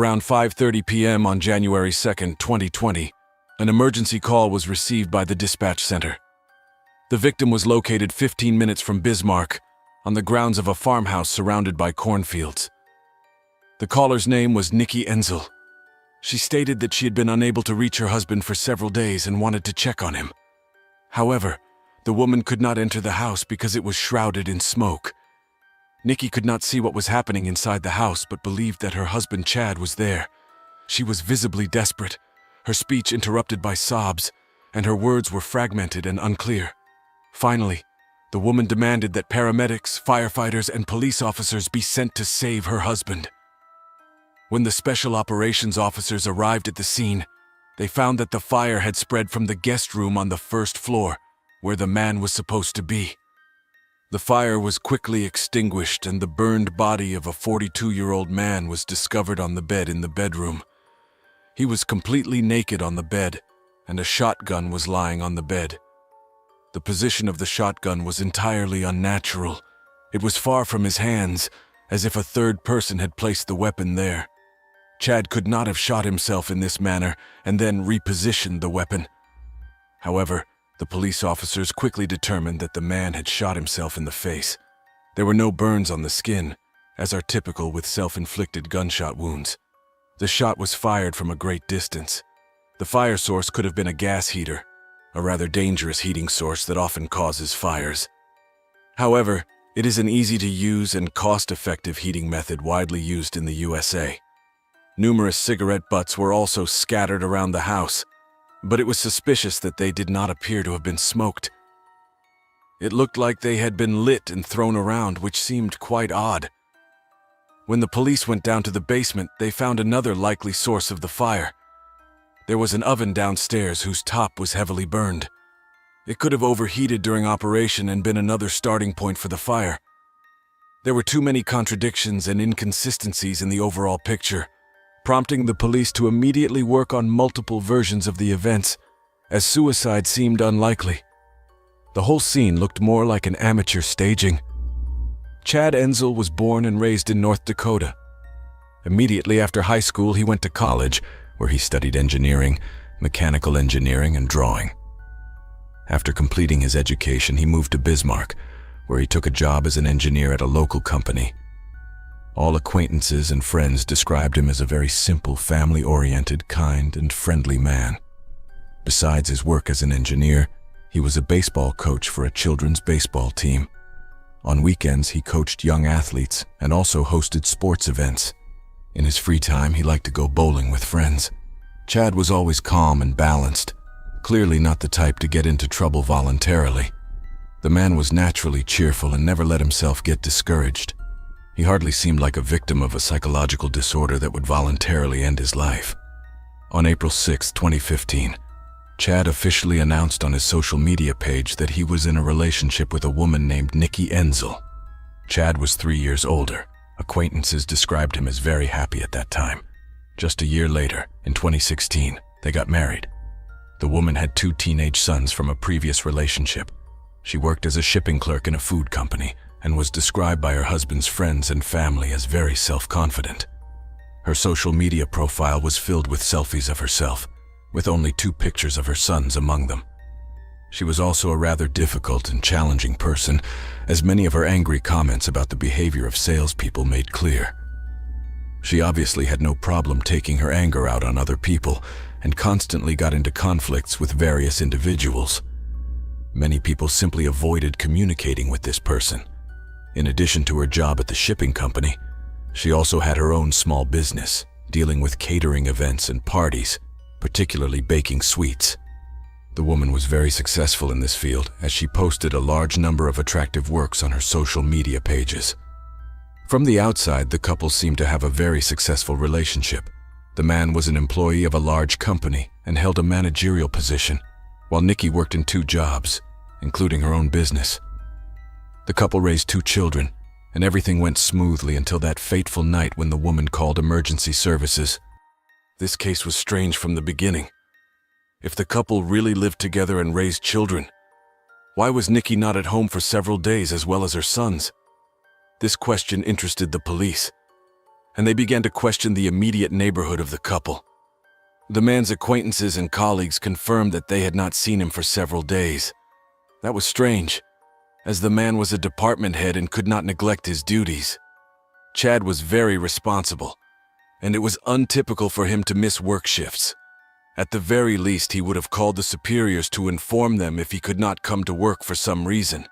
Around 5:30 p.m. on January 2, 2020, an emergency call was received by the dispatch center. The victim was located 15 minutes from Bismarck, on the grounds of a farmhouse surrounded by cornfields. The caller's name was Nikki Enzel. She stated that she had been unable to reach her husband for several days and wanted to check on him. However, the woman could not enter the house because it was shrouded in smoke. Nikki could not see what was happening inside the house but believed that her husband Chad was there. She was visibly desperate, her speech interrupted by sobs, and her words were fragmented and unclear. Finally, the woman demanded that paramedics, firefighters, and police officers be sent to save her husband. When the special operations officers arrived at the scene, they found that the fire had spread from the guest room on the first floor, where the man was supposed to be. The fire was quickly extinguished and the burned body of a 42-year-old man was discovered on the bed in the bedroom. He was completely naked on the bed, and a shotgun was lying on the bed. The position of the shotgun was entirely unnatural. It was far from his hands, as if a third person had placed the weapon there. Chad could not have shot himself in this manner and then repositioned the weapon. However, the police officers quickly determined that the man had shot himself in the face. There were no burns on the skin, as are typical with self-inflicted gunshot wounds. The shot was fired from a great distance. The fire source could have been a gas heater, a rather dangerous heating source that often causes fires. However, it is an easy-to-use and cost-effective heating method widely used in the USA. Numerous cigarette butts were also scattered around the house, but it was suspicious that they did not appear to have been smoked. It looked like they had been lit and thrown around, which seemed quite odd. When the police went down to the basement, they found another likely source of the fire. There was an oven downstairs whose top was heavily burned. It could have overheated during operation and been another starting point for the fire. There were too many contradictions and inconsistencies in the overall picture, prompting the police to immediately work on multiple versions of the events, as suicide seemed unlikely. The whole scene looked more like an amateur staging. Chad Enzel was born and raised in North Dakota. Immediately after high school, he went to college, where he studied engineering, mechanical engineering, and drawing. After completing his education, he moved to Bismarck, where he took a job as an engineer at a local company. All acquaintances and friends described him as a very simple, family-oriented, kind, and friendly man. Besides his work as an engineer, he was a baseball coach for a children's baseball team. On weekends, he coached young athletes and also hosted sports events. In his free time, he liked to go bowling with friends. Chad was always calm and balanced, clearly not the type to get into trouble voluntarily. The man was naturally cheerful and never let himself get discouraged. He hardly seemed like a victim of a psychological disorder that would voluntarily end his life. On April 6, 2015, Chad officially announced on his social media page that he was in a relationship with a woman named Nikki Enzel. Chad was 3 years older. Acquaintances described him as very happy at that time. Just a year later, in 2016, they got married. The woman had 2 teenage sons from a previous relationship. She worked as a shipping clerk in a food company and was described by her husband's friends and family as very self-confident. Her social media profile was filled with selfies of herself, with only 2 pictures of her sons among them. She was also a rather difficult and challenging person, as many of her angry comments about the behavior of salespeople made clear. She obviously had no problem taking her anger out on other people and constantly got into conflicts with various individuals. Many people simply avoided communicating with this person. In addition to her job at the shipping company, she also had her own small business, dealing with catering events and parties, particularly baking sweets. The woman was very successful in this field, as she posted a large number of attractive works on her social media pages. From the outside, the couple seemed to have a very successful relationship. The man was an employee of a large company and held a managerial position, while Nikki worked in 2 jobs, including her own business. The couple raised 2 children, and everything went smoothly until that fateful night when the woman called emergency services. This case was strange from the beginning. If the couple really lived together and raised children, why was Nikki not at home for several days as well as her sons? This question interested the police, and they began to question the immediate neighborhood of the couple. The man's acquaintances and colleagues confirmed that they had not seen him for several days. That was strange, as the man was a department head and could not neglect his duties. Chad was very responsible, and it was untypical for him to miss work shifts. At the very least, he would have called the superiors to inform them if he could not come to work for some reason.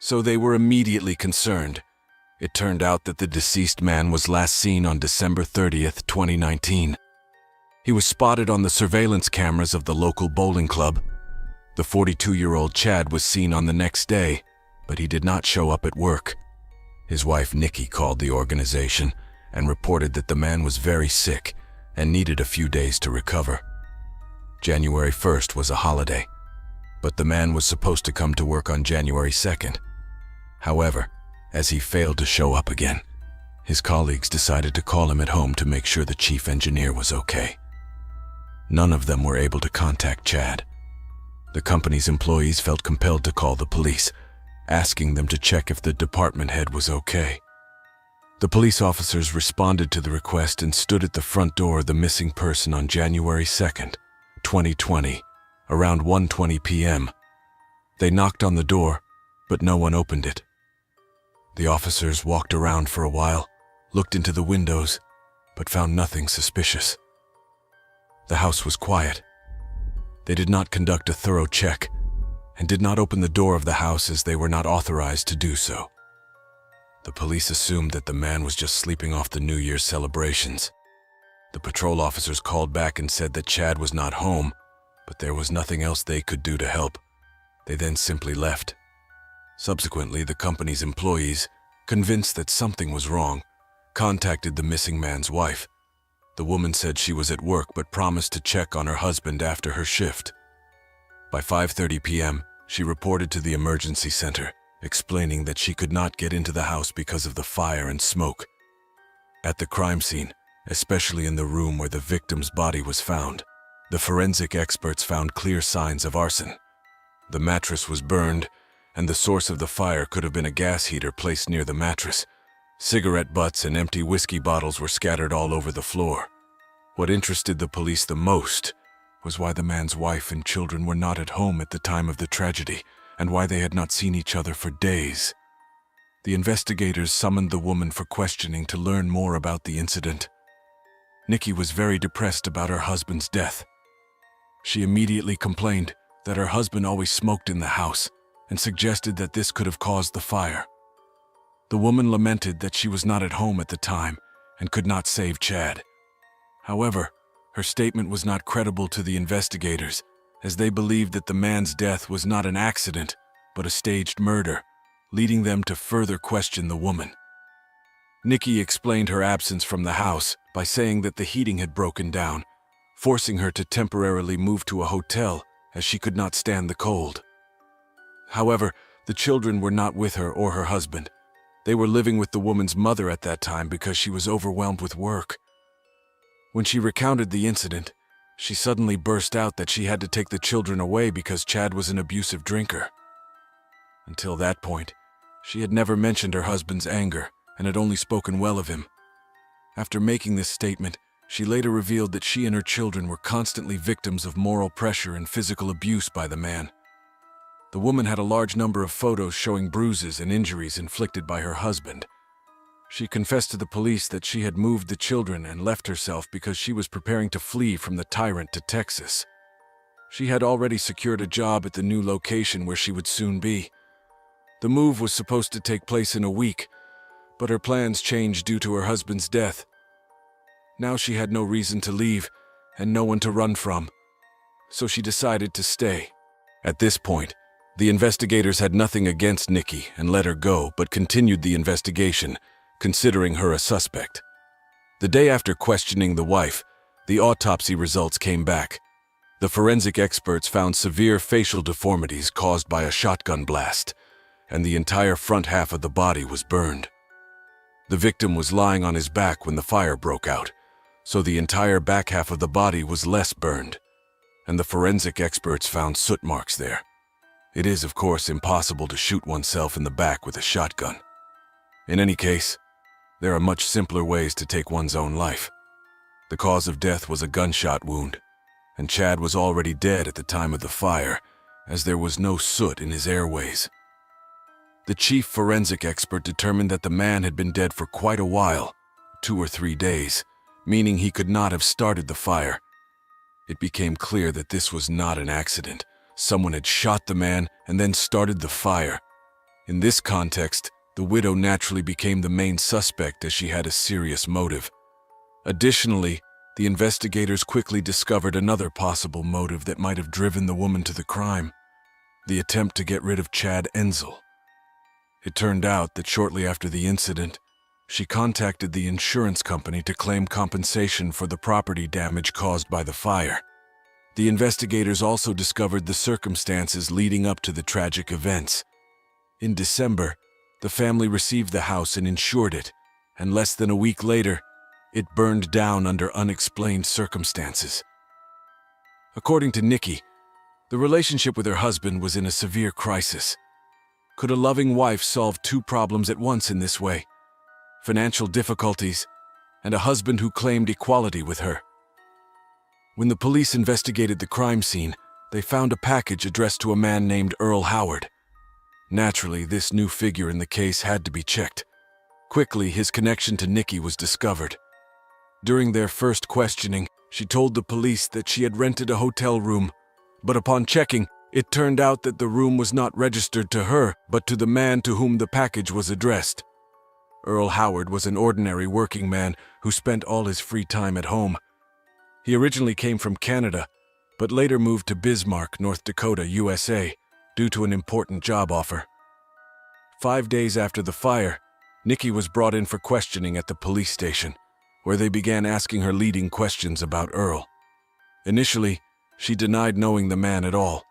So they were immediately concerned. It turned out that the deceased man was last seen on December 30th, 2019. He was spotted on the surveillance cameras of the local bowling club. The 42-year-old Chad was seen on the next day, but he did not show up at work. His wife Nikki called the organization and reported that the man was very sick and needed a few days to recover. January 1st was a holiday, but the man was supposed to come to work on January 2nd. However, as he failed to show up again, his colleagues decided to call him at home to make sure the chief engineer was okay. None of them were able to contact Chad. The company's employees felt compelled to call the police, asking them to check if the department head was okay. The police officers responded to the request and stood at the front door of the missing person on January 2nd, 2020, around 1:20 p.m. They knocked on the door, but no one opened it. The officers walked around for a while, looked into the windows, but found nothing suspicious. The house was quiet. They did not conduct a thorough check and did not open the door of the house as they were not authorized to do so. The police assumed that the man was just sleeping off the New Year's celebrations. The patrol officers called back and said that Chad was not home, but there was nothing else they could do to help. They then simply left. Subsequently, the company's employees, convinced that something was wrong, contacted the missing man's wife. The woman said she was at work but promised to check on her husband after her shift. By 5:30 p.m., she reported to the emergency center, explaining that she could not get into the house because of the fire and smoke. At the crime scene, especially in the room where the victim's body was found, the forensic experts found clear signs of arson. The mattress was burned, and the source of the fire could have been a gas heater placed near the mattress. Cigarette butts and empty whiskey bottles were scattered all over the floor. What interested the police the most was why the man's wife and children were not at home at the time of the tragedy, and why they had not seen each other for days. The investigators summoned the woman for questioning to learn more about the incident. Nikki was very depressed about her husband's death. She immediately complained that her husband always smoked in the house and suggested that this could have caused the fire. The woman lamented that she was not at home at the time and could not save Chad. However, her statement was not credible to the investigators, as they believed that the man's death was not an accident, but a staged murder, leading them to further question the woman. Nikki explained her absence from the house by saying that the heating had broken down, forcing her to temporarily move to a hotel as she could not stand the cold. However, the children were not with her or her husband. They were living with the woman's mother at that time because she was overwhelmed with work. When she recounted the incident, she suddenly burst out that she had to take the children away because Chad was an abusive drinker. Until that point, she had never mentioned her husband's anger and had only spoken well of him. After making this statement, she later revealed that she and her children were constantly victims of moral pressure and physical abuse by the man. The woman had a large number of photos showing bruises and injuries inflicted by her husband. She confessed to the police that she had moved the children and left herself because she was preparing to flee from the tyrant to Texas. She had already secured a job at the new location where she would soon be. The move was supposed to take place in a week, but her plans changed due to her husband's death. Now she had no reason to leave and no one to run from, so she decided to stay. At this point, the investigators had nothing against Nikki and let her go, but continued the investigation, considering her a suspect. The day after questioning the wife, the autopsy results came back. The forensic experts found severe facial deformities caused by a shotgun blast, and the entire front half of the body was burned. The victim was lying on his back when the fire broke out, so the entire back half of the body was less burned, and the forensic experts found soot marks there. It is, of course, impossible to shoot oneself in the back with a shotgun. In any case, There are much simpler ways to take one's own life. The cause of death was a gunshot wound, and Chad was already dead at the time of the fire, as there was no soot in his airways. The chief forensic expert determined that the man had been dead for quite a while, 2 or 3 days, meaning he could not have started the fire. It became clear that this was not an accident. Someone had shot the man and then started the fire. In this context, the widow naturally became the main suspect as she had a serious motive. Additionally, the investigators quickly discovered another possible motive that might have driven the woman to the crime: the attempt to get rid of Chad Enzel. It turned out that shortly after the incident, she contacted the insurance company to claim compensation for the property damage caused by the fire. The investigators also discovered the circumstances leading up to the tragic events. In December, the family received the house and insured it, and less than a week later, it burned down under unexplained circumstances. According to Nikki, the relationship with her husband was in a severe crisis. Could a loving wife solve 2 problems at once in this way? Financial difficulties, and a husband who claimed equality with her. When the police investigated the crime scene, they found a package addressed to a man named Earl Howard. Naturally, this new figure in the case had to be checked. Quickly, his connection to Nikki was discovered. During their first questioning, she told the police that she had rented a hotel room, but upon checking, it turned out that the room was not registered to her, but to the man to whom the package was addressed. Earl Howard was an ordinary working man who spent all his free time at home. He originally came from Canada, but later moved to Bismarck, North Dakota, USA, due to an important job offer. 5 days after the fire, Nikki was brought in for questioning at the police station, where they began asking her leading questions about Earl. Initially, she denied knowing the man at all,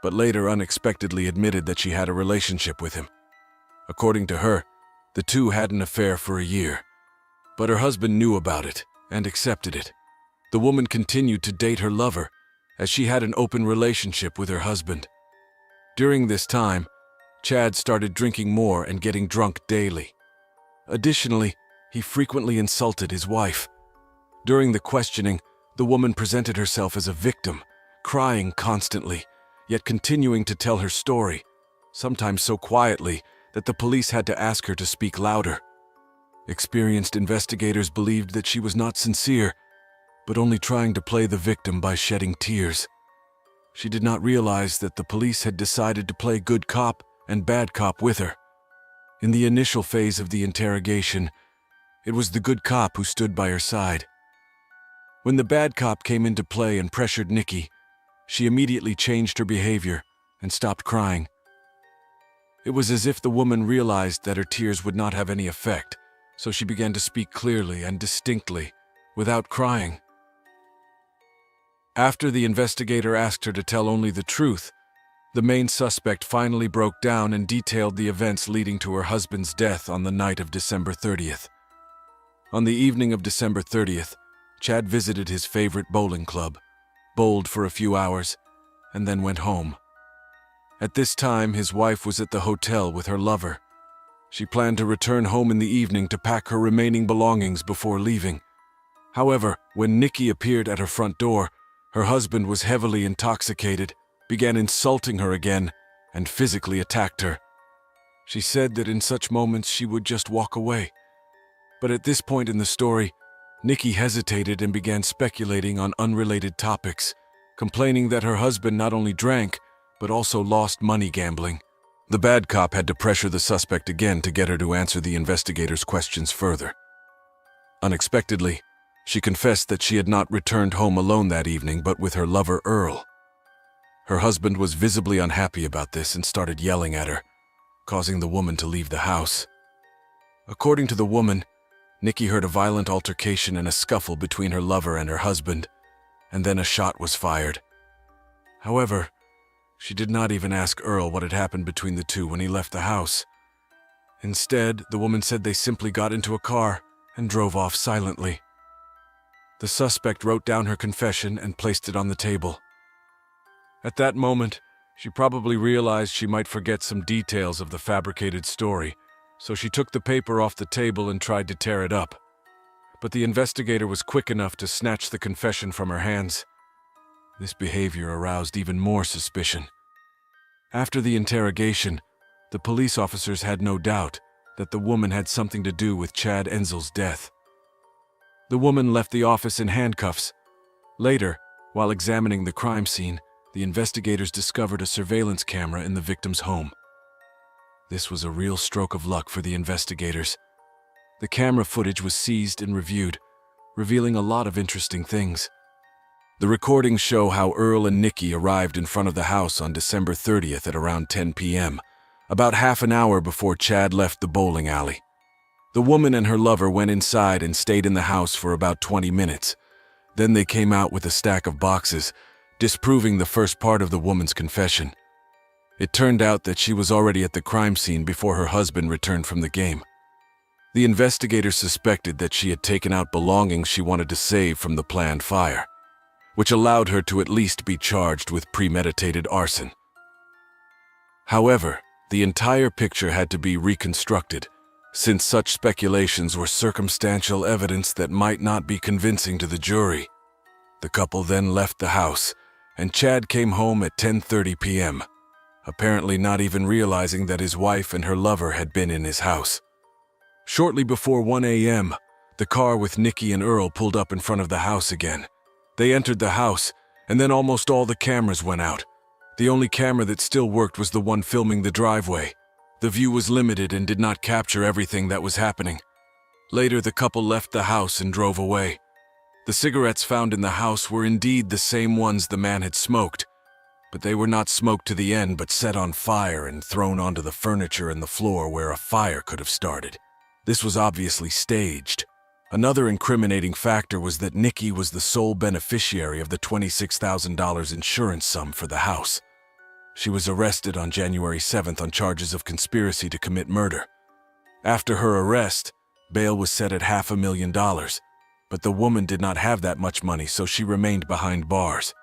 but later unexpectedly admitted that she had a relationship with him. According to her, the two had an affair for a year, but her husband knew about it and accepted it. The woman continued to date her lover, as she had an open relationship with her husband. During this time, Chad started drinking more and getting drunk daily. Additionally, he frequently insulted his wife. During the questioning, the woman presented herself as a victim, crying constantly, yet continuing to tell her story, sometimes so quietly that the police had to ask her to speak louder. Experienced investigators believed that she was not sincere, but only trying to play the victim by shedding tears. She did not realize that the police had decided to play good cop and bad cop with her. In the initial phase of the interrogation, it was the good cop who stood by her side. When the bad cop came into play and pressured Nikki, she immediately changed her behavior and stopped crying. It was as if the woman realized that her tears would not have any effect, so she began to speak clearly and distinctly, without crying. After the investigator asked her to tell only the truth, the main suspect finally broke down and detailed the events leading to her husband's death on the night of December 30th. On the evening of December 30th, Chad visited his favorite bowling club, bowled for a few hours, and then went home. At this time, his wife was at the hotel with her lover. She planned to return home in the evening to pack her remaining belongings before leaving. However, when Nikki appeared at her front door, her husband was heavily intoxicated, began insulting her again, and physically attacked her. She said that in such moments she would just walk away. But at this point in the story, Nikki hesitated and began speculating on unrelated topics, complaining that her husband not only drank, but also lost money gambling. The bad cop had to pressure the suspect again to get her to answer the investigator's questions further. Unexpectedly, she confessed that she had not returned home alone that evening, but with her lover Earl. Her husband was visibly unhappy about this and started yelling at her, causing the woman to leave the house. According to the woman, Nikki heard a violent altercation and a scuffle between her lover and her husband, and then a shot was fired. However, she did not even ask Earl what had happened between the two when he left the house. Instead, the woman said they simply got into a car and drove off silently. The suspect wrote down her confession and placed it on the table. At that moment, she probably realized she might forget some details of the fabricated story, so she took the paper off the table and tried to tear it up. But the investigator was quick enough to snatch the confession from her hands. This behavior aroused even more suspicion. After the interrogation, the police officers had no doubt that the woman had something to do with Chad Enzel's death. The woman left the office in handcuffs. Later, while examining the crime scene, the investigators discovered a surveillance camera in the victim's home. This was a real stroke of luck for the investigators. The camera footage was seized and reviewed, revealing a lot of interesting things. The recordings show how Earl and Nikki arrived in front of the house on December 30th at around 10 p.m., about half an hour before Chad left the bowling alley. The woman and her lover went inside and stayed in the house for about 20 minutes. Then they came out with a stack of boxes, disproving the first part of the woman's confession. It turned out that she was already at the crime scene before her husband returned from the game. The investigators suspected that she had taken out belongings she wanted to save from the planned fire, which allowed her to at least be charged with premeditated arson. However, the entire picture had to be reconstructed, since such speculations were circumstantial evidence that might not be convincing to the jury. The couple then left the house, and Chad came home at 10:30 p.m., apparently not even realizing that his wife and her lover had been in his house. Shortly before 1 a.m., the car with Nikki and Earl pulled up in front of the house again. They entered the house, and then almost all the cameras went out. The only camera that still worked was the one filming the driveway. The view was limited and did not capture everything that was happening. Later, the couple left the house and drove away. The cigarettes found in the house were indeed the same ones the man had smoked, but they were not smoked to the end but set on fire and thrown onto the furniture and the floor where a fire could have started. This was obviously staged. Another incriminating factor was that Nikki was the sole beneficiary of the $26,000 insurance sum for the house. She was arrested on January 7th on charges of conspiracy to commit murder. After her arrest, bail was set at $500,000, but the woman did not have that much money, so she remained behind bars.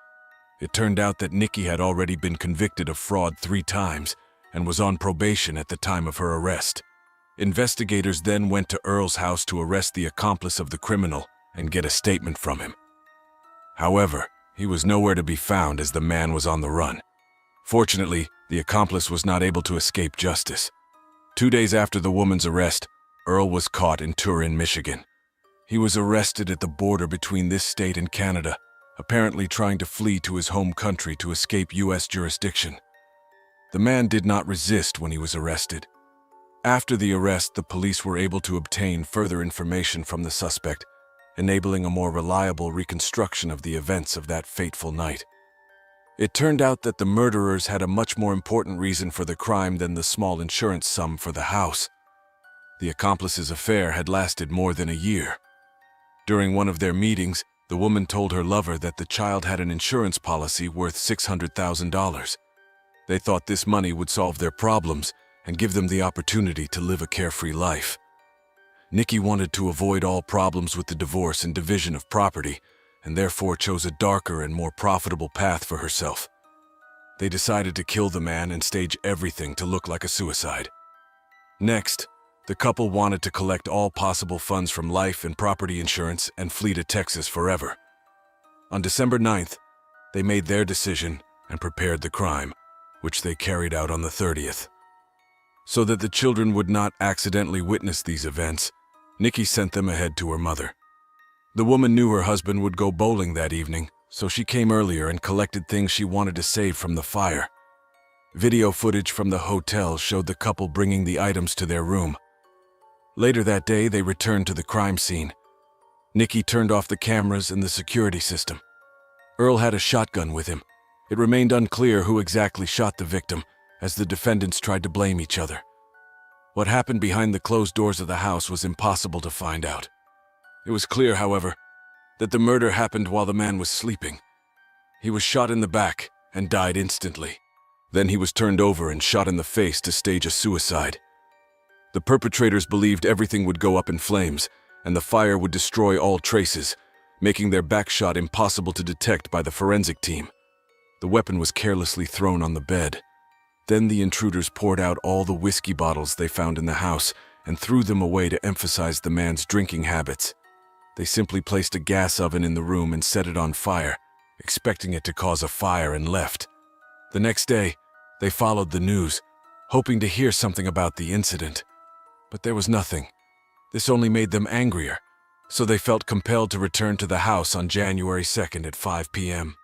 It turned out that Nikki had already been convicted of fraud 3 times and was on probation at the time of her arrest. Investigators then went to Earl's house to arrest the accomplice of the criminal and get a statement from him. However, he was nowhere to be found as the man was on the run. Fortunately, the accomplice was not able to escape justice. 2 days after the woman's arrest, Earl was caught in Turin, Michigan. He was arrested at the border between this state and Canada, apparently trying to flee to his home country to escape U.S. jurisdiction. The man did not resist when he was arrested. After the arrest, the police were able to obtain further information from the suspect, enabling a more reliable reconstruction of the events of that fateful night. It turned out that the murderers had a much more important reason for the crime than the small insurance sum for the house. The accomplice's affair had lasted more than a year. During one of their meetings, the woman told her lover that the child had an insurance policy worth $600,000. They thought this money would solve their problems and give them the opportunity to live a carefree life. Nikki wanted to avoid all problems with the divorce and division of property, and therefore chose a darker and more profitable path for herself. They decided to kill the man and stage everything to look like a suicide. Next, the couple wanted to collect all possible funds from life and property insurance and flee to Texas forever. On December 9th, they made their decision and prepared the crime, which they carried out on the 30th. So that the children would not accidentally witness these events, Nikki sent them ahead to her mother. The woman knew her husband would go bowling that evening, so she came earlier and collected things she wanted to save from the fire. Video footage from the hotel showed the couple bringing the items to their room. Later that day, they returned to the crime scene. Nikki turned off the cameras and the security system. Earl had a shotgun with him. It remained unclear who exactly shot the victim, as the defendants tried to blame each other. What happened behind the closed doors of the house was impossible to find out. It was clear, however, that the murder happened while the man was sleeping. He was shot in the back and died instantly. Then he was turned over and shot in the face to stage a suicide. The perpetrators believed everything would go up in flames and the fire would destroy all traces, making their back shot impossible to detect by the forensic team. The weapon was carelessly thrown on the bed. Then the intruders poured out all the whiskey bottles they found in the house and threw them away to emphasize the man's drinking habits. They simply placed a gas oven in the room and set it on fire, expecting it to cause a fire, and left. The next day, they followed the news, hoping to hear something about the incident. But there was nothing. This only made them angrier, so they felt compelled to return to the house on January 2nd at 5 p.m.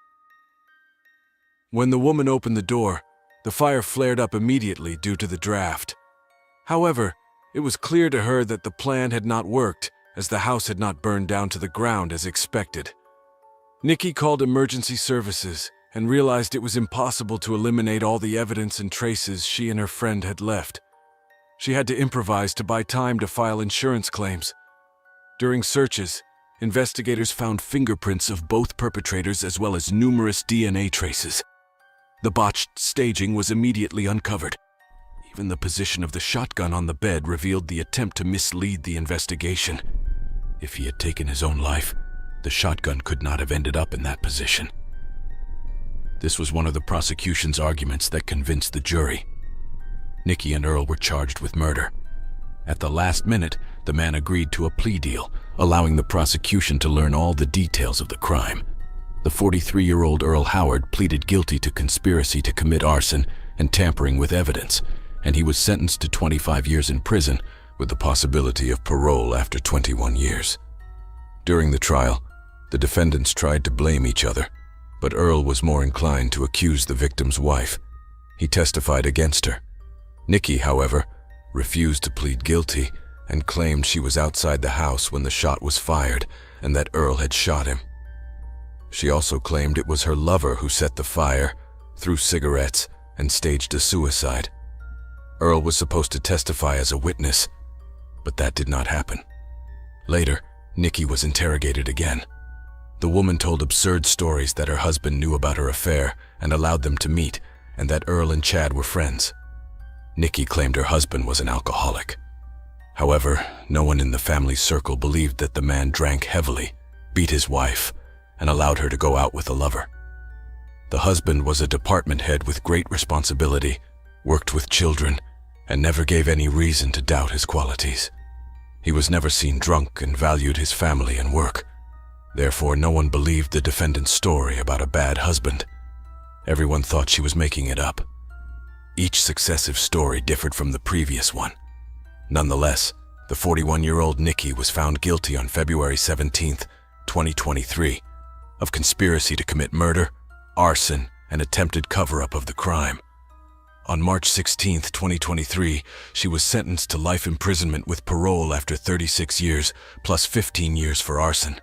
When the woman opened the door, the fire flared up immediately due to the draft. However, it was clear to her that the plan had not worked, as the house had not burned down to the ground as expected. Nikki called emergency services and realized it was impossible to eliminate all the evidence and traces she and her friend had left. She had to improvise to buy time to file insurance claims. During searches, investigators found fingerprints of both perpetrators as well as numerous DNA traces. The botched staging was immediately uncovered. Even the position of the shotgun on the bed revealed the attempt to mislead the investigation. If he had taken his own life, the shotgun could not have ended up in that position. This was one of the prosecution's arguments that convinced the jury. Nikki and Earl were charged with murder. At the last minute, the man agreed to a plea deal, allowing the prosecution to learn all the details of the crime. The 43-year-old Earl Howard pleaded guilty to conspiracy to commit arson and tampering with evidence, and he was sentenced to 25 years in prison with the possibility of parole after 21 years. During the trial, the defendants tried to blame each other, but Earl was more inclined to accuse the victim's wife. He testified against her. Nikki, however, refused to plead guilty and claimed she was outside the house when the shot was fired and that Earl had shot him. She also claimed it was her lover who set the fire, threw cigarettes, and staged a suicide. Earl was supposed to testify as a witness, but that did not happen. Later, Nikki was interrogated again. The woman told absurd stories that her husband knew about her affair and allowed them to meet, and that Earl and Chad were friends. Nikki claimed her husband was an alcoholic. However, no one in the family circle believed that the man drank heavily, beat his wife, and allowed her to go out with a lover. The husband was a department head with great responsibility, worked with children, and never gave any reason to doubt his qualities. He was never seen drunk and valued his family and work. Therefore, no one believed the defendant's story about a bad husband. Everyone thought she was making it up. Each successive story differed from the previous one. Nonetheless, the 41-year-old Nikki was found guilty on February 17, 2023, of conspiracy to commit murder, arson, and attempted cover-up of the crime. On March 16, 2023, she was sentenced to life imprisonment with parole after 36 years, plus 15 years for arson.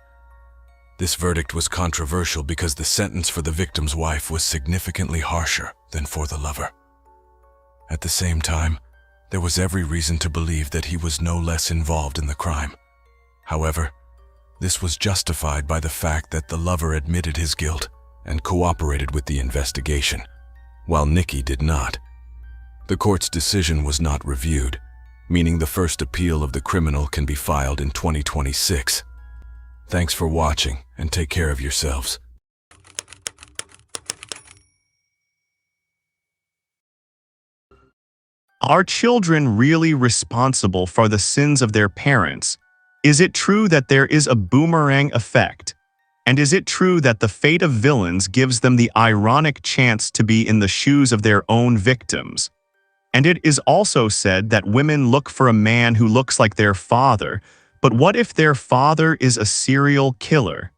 This verdict was controversial because the sentence for the victim's wife was significantly harsher than for the lover. At the same time, there was every reason to believe that he was no less involved in the crime. However, this was justified by the fact that the lover admitted his guilt and cooperated with the investigation, while Nikki did not. The court's decision was not reviewed, meaning the first appeal of the criminal can be filed in 2026. Thanks for watching, and take care of yourselves. Are children really responsible for the sins of their parents? Is it true that there is a boomerang effect? And is it true that the fate of villains gives them the ironic chance to be in the shoes of their own victims? And it is also said that women look for a man who looks like their father, but what if their father is a serial killer?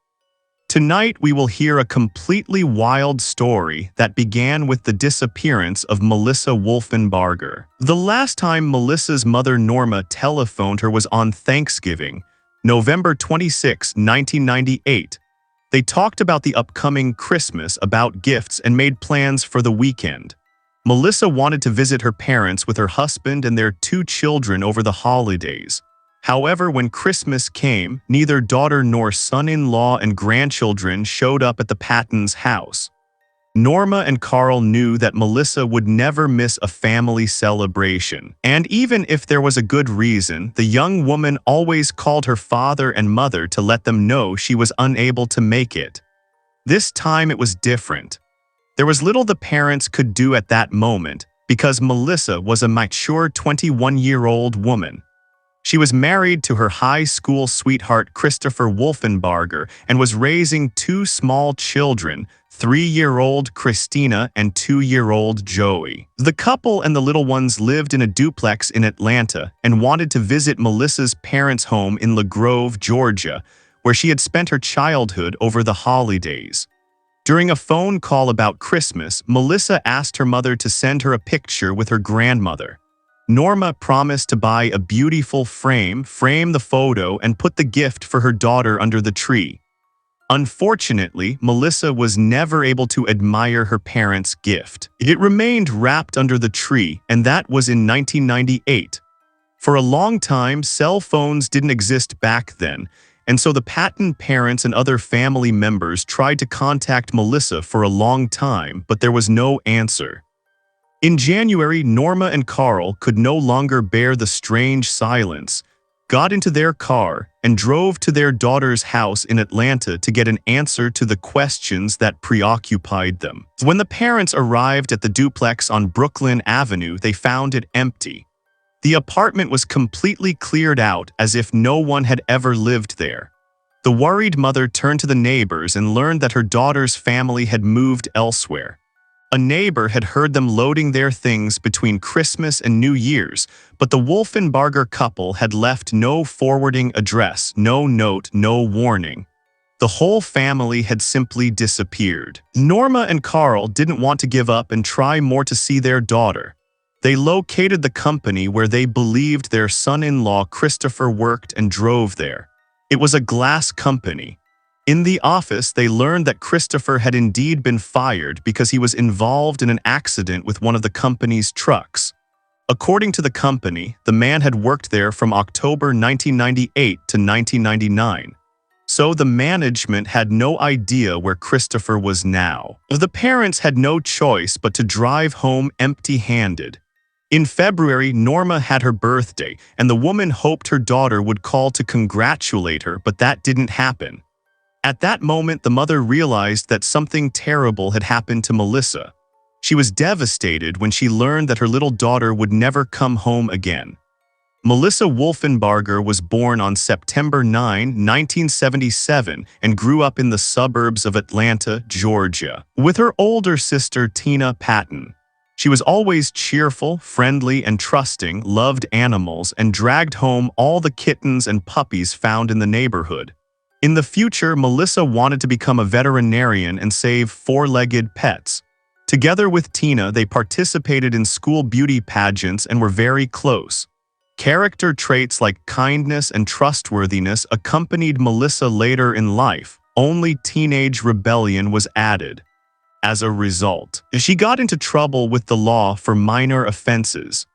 Tonight we will hear a completely wild story that began with the disappearance of Melissa Wolfenbarger. The last time Melissa's mother Norma telephoned her was on Thanksgiving, November 26, 1998. They talked about the upcoming Christmas, about gifts, and made plans for the weekend. Melissa wanted to visit her parents with her husband and their 2 children over the holidays. However, when Christmas came, neither daughter nor son-in-law and grandchildren showed up at the Pattons' house. Norma and Carl knew that Melissa would never miss a family celebration, and even if there was a good reason, the young woman always called her father and mother to let them know she was unable to make it. This time it was different. There was little the parents could do at that moment, because Melissa was a mature 21-year-old woman. She was married to her high school sweetheart Christopher Wolfenbarger and was raising two small children, 3-year-old Christina and 2-year-old Joey. The couple and the little ones lived in a duplex in Atlanta and wanted to visit Melissa's parents' home in La Grove, Georgia, where she had spent her childhood over the holidays. During a phone call about Christmas, Melissa asked her mother to send her a picture with her grandmother. Norma promised to buy a beautiful frame the photo, and put the gift for her daughter under the tree. Unfortunately, Melissa was never able to admire her parents' gift. It remained wrapped under the tree, and that was in 1998. For a long time, cell phones didn't exist back then, and so the Patton parents and other family members tried to contact Melissa for a long time, but there was no answer. In January, Norma and Carl could no longer bear the strange silence, got into their car, and drove to their daughter's house in Atlanta to get an answer to the questions that preoccupied them. When the parents arrived at the duplex on Brooklyn Avenue, they found it empty. The apartment was completely cleared out, as if no one had ever lived there. The worried mother turned to the neighbors and learned that her daughter's family had moved elsewhere. A neighbor had heard them loading their things between Christmas and New Year's, but the Wolfenbarger couple had left no forwarding address, no note, no warning. The whole family had simply disappeared. Norma and Carl didn't want to give up and try more to see their daughter. They located the company where they believed their son-in-law Christopher worked and drove there. It was a glass company. In the office, they learned that Christopher had indeed been fired because he was involved in an accident with one of the company's trucks. According to the company, the man had worked there from October 1998 to 1999. So the management had no idea where Christopher was now. The parents had no choice but to drive home empty-handed. In February, Norma had her birthday, and the woman hoped her daughter would call to congratulate her, but that didn't happen. At that moment, the mother realized that something terrible had happened to Melissa. She was devastated when she learned that her little daughter would never come home again. Melissa Wolfenbarger was born on September 9, 1977, and grew up in the suburbs of Atlanta, Georgia, with her older sister Tina Patton. She was always cheerful, friendly, and trusting, loved animals, and dragged home all the kittens and puppies found in the neighborhood. In the future, Melissa wanted to become a veterinarian and save four-legged pets. Together with Tina, they participated in school beauty pageants and were very close. Character traits like kindness and trustworthiness accompanied Melissa later in life. Only teenage rebellion was added. As a result, she got into trouble with the law for minor offenses.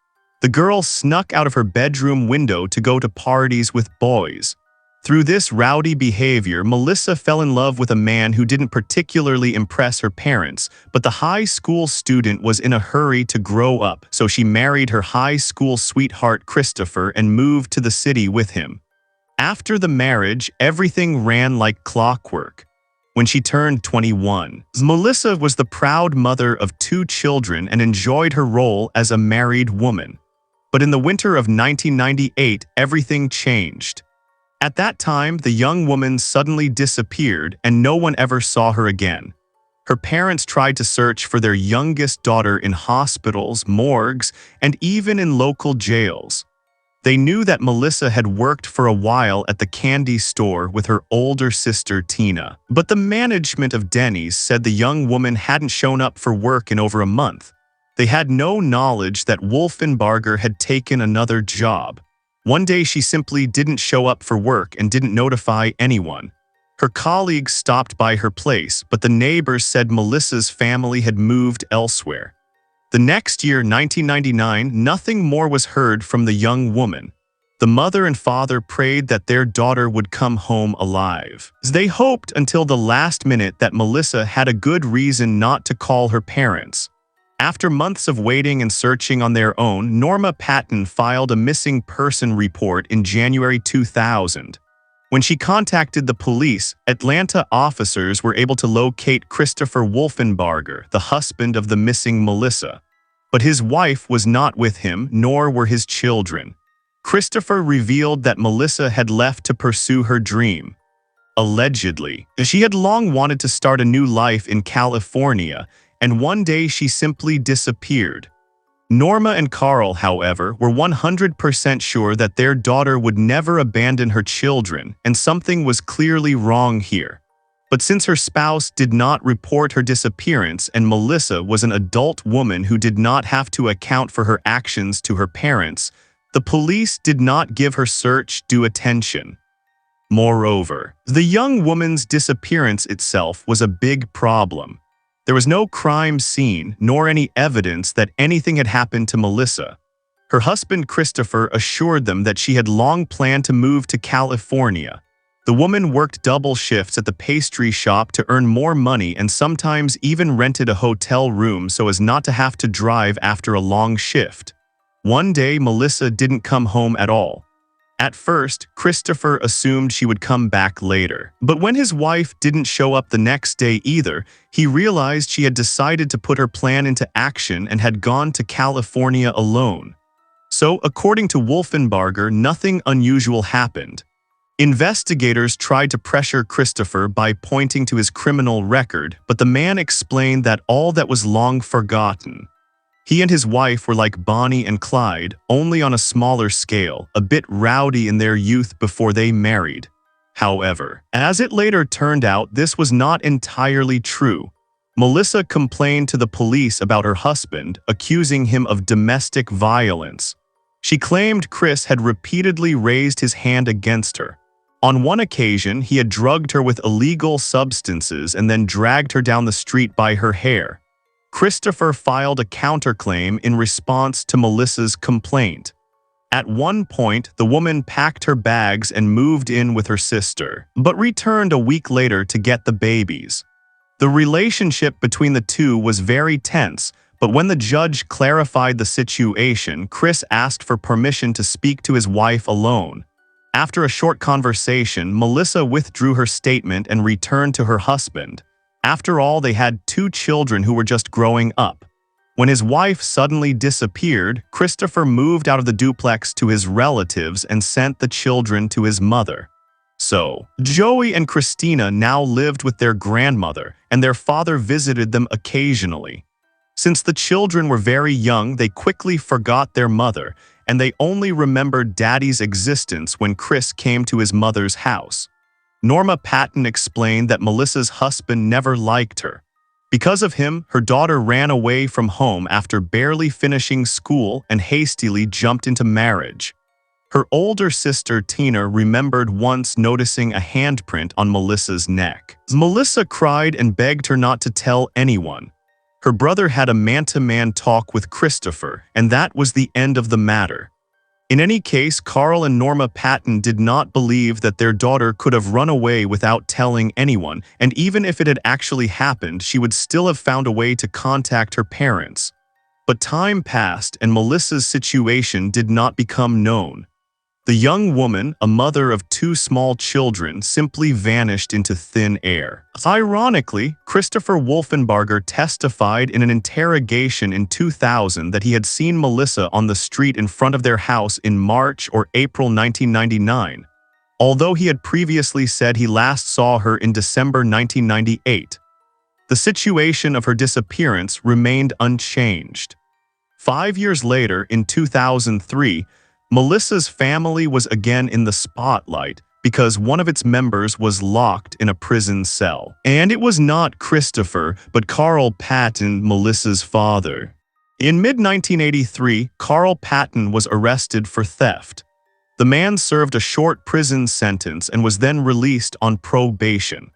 The girl snuck out of her bedroom window to go to parties with boys. Through this rowdy behavior, Melissa fell in love with a man who didn't particularly impress her parents, but the high school student was in a hurry to grow up, so she married her high school sweetheart Christopher and moved to the city with him. After the marriage, everything ran like clockwork. When she turned 21, Melissa was the proud mother of 2 children and enjoyed her role as a married woman. But in the winter of 1998, everything changed. At that time, the young woman suddenly disappeared and no one ever saw her again. Her parents tried to search for their youngest daughter in hospitals, morgues, and even in local jails. They knew that Melissa had worked for a while at the candy store with her older sister Tina. But the management of Denny's said the young woman hadn't shown up for work in over a month. They had no knowledge that Wolfenbarger had taken another job. One day she simply didn't show up for work and didn't notify anyone. Her colleagues stopped by her place, but the neighbors said Melissa's family had moved elsewhere. The next year, 1999, nothing more was heard from the young woman. The mother and father prayed that their daughter would come home alive. They hoped until the last minute that Melissa had a good reason not to call her parents. After months of waiting and searching on their own, Norma Patton filed a missing person report in January 2000. When she contacted the police, Atlanta officers were able to locate Christopher Wolfenbarger, the husband of the missing Melissa. But his wife was not with him, nor were his children. Christopher revealed that Melissa had left to pursue her dream. Allegedly, she had long wanted to start a new life in California, and one day she simply disappeared. Norma and Carl, however, were 100% sure that their daughter would never abandon her children, and something was clearly wrong here. But since her spouse did not report her disappearance and Melissa was an adult woman who did not have to account for her actions to her parents, the police did not give her search due attention. Moreover, the young woman's disappearance itself was a big problem. There was no crime scene nor any evidence that anything had happened to Melissa. Her husband Christopher assured them that she had long planned to move to California. The woman worked double shifts at the pastry shop to earn more money and sometimes even rented a hotel room so as not to have to drive after a long shift. One day, Melissa didn't come home at all. At first, Christopher assumed she would come back later. But when his wife didn't show up the next day either, he realized she had decided to put her plan into action and had gone to California alone. So, according to Wolfenbarger, nothing unusual happened. Investigators tried to pressure Christopher by pointing to his criminal record, but the man explained that all that was long forgotten. He and his wife were like Bonnie and Clyde, only on a smaller scale, a bit rowdy in their youth before they married. However, as it later turned out, this was not entirely true. Melissa complained to the police about her husband, accusing him of domestic violence. She claimed Chris had repeatedly raised his hand against her. On one occasion, he had drugged her with illegal substances and then dragged her down the street by her hair. Christopher filed a counterclaim in response to Melissa's complaint. At one point, the woman packed her bags and moved in with her sister, but returned a week later to get the babies. The relationship between the two was very tense, but when the judge clarified the situation, Chris asked for permission to speak to his wife alone. After a short conversation, Melissa withdrew her statement and returned to her husband. After all, they had 2 children who were just growing up. When his wife suddenly disappeared, Christopher moved out of the duplex to his relatives and sent the children to his mother. So, Joey and Christina now lived with their grandmother, and their father visited them occasionally. Since the children were very young, they quickly forgot their mother, and they only remembered Daddy's existence when Chris came to his mother's house. Norma Patton explained that Melissa's husband never liked her. Because of him, her daughter ran away from home after barely finishing school and hastily jumped into marriage. Her older sister Tina remembered once noticing a handprint on Melissa's neck. Melissa cried and begged her not to tell anyone. Her brother had a man-to-man talk with Christopher, and that was the end of the matter. In any case, Carl and Norma Patton did not believe that their daughter could have run away without telling anyone, and even if it had actually happened, she would still have found a way to contact her parents. But time passed and Melissa's situation did not become known. The young woman, a mother of 2 small children, simply vanished into thin air. Ironically, Christopher Wolfenbarger testified in an interrogation in 2000 that he had seen Melissa on the street in front of their house in March or April 1999, although he had previously said he last saw her in December 1998. The situation of her disappearance remained unchanged. 5 years later, in 2003, Melissa's family was again in the spotlight because one of its members was locked in a prison cell. And it was not Christopher, but Carl Patton, Melissa's father. In mid-1983, Carl Patton was arrested for theft. The man served a short prison sentence and was then released on probation.